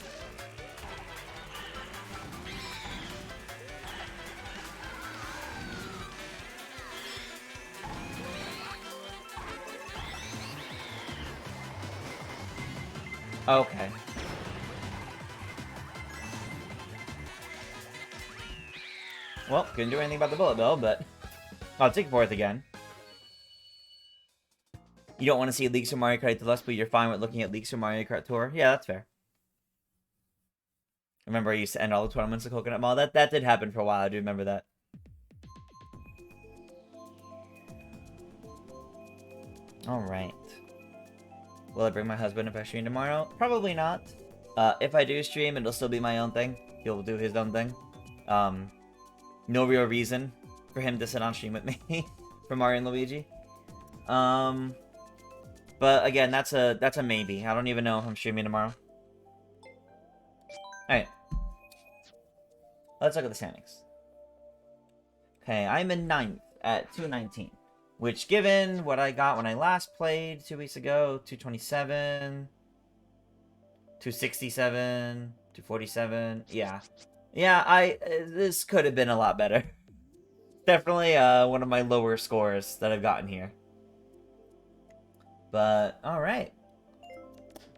Okay. Well, couldn't do anything about the bullet bill, but I'll take fourth again. You don't want to see leaks from Mario Kart Deluxe, but you're fine with looking at leaks from Mario Kart Tour. Yeah, that's fair. Remember, I used to end all the tournaments at Coconut Mall. That did happen for a while. I do remember that. All right. Will I bring my husband if I stream tomorrow? Probably not. If I do stream, it'll still be my own thing. He'll do his own thing. No real reason for him to sit on stream with me for Mario and Luigi. But again, that's a maybe. I don't even know if I'm streaming tomorrow. Alright. Let's look at the standings. Okay, I'm in 9th at 219. Which, given what I got when I last played 2 weeks ago, 227, 267, 247, yeah. Yeah, this could have been a lot better. Definitely one of my lower scores that I've gotten here. But, alright.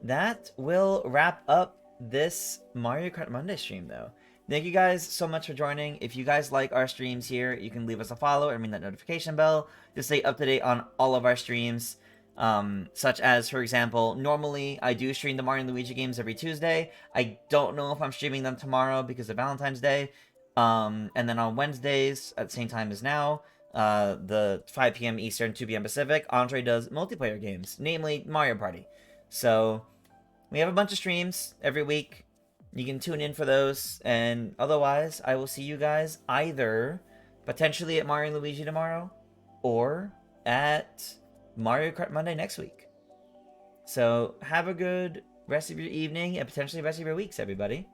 That will wrap up this Mario Kart Monday stream, though. Thank you guys so much for joining. If you guys like our streams here, you can leave us a follow and ring that notification bell to stay up to date on all of our streams. Such as, for example, normally I do stream the Mario and Luigi games every Tuesday. I don't know if I'm streaming them tomorrow because of Valentine's Day. And then on Wednesdays, at the same time as now, the 5 p.m. Eastern, 2 p.m. Pacific, Andre does multiplayer games, namely Mario Party. So we have a bunch of streams every week. You can tune in for those, and otherwise, I will see you guys either potentially at Mario and Luigi tomorrow, or at Mario Kart Monday next week. So have a good rest of your evening, and potentially rest of your weeks, everybody.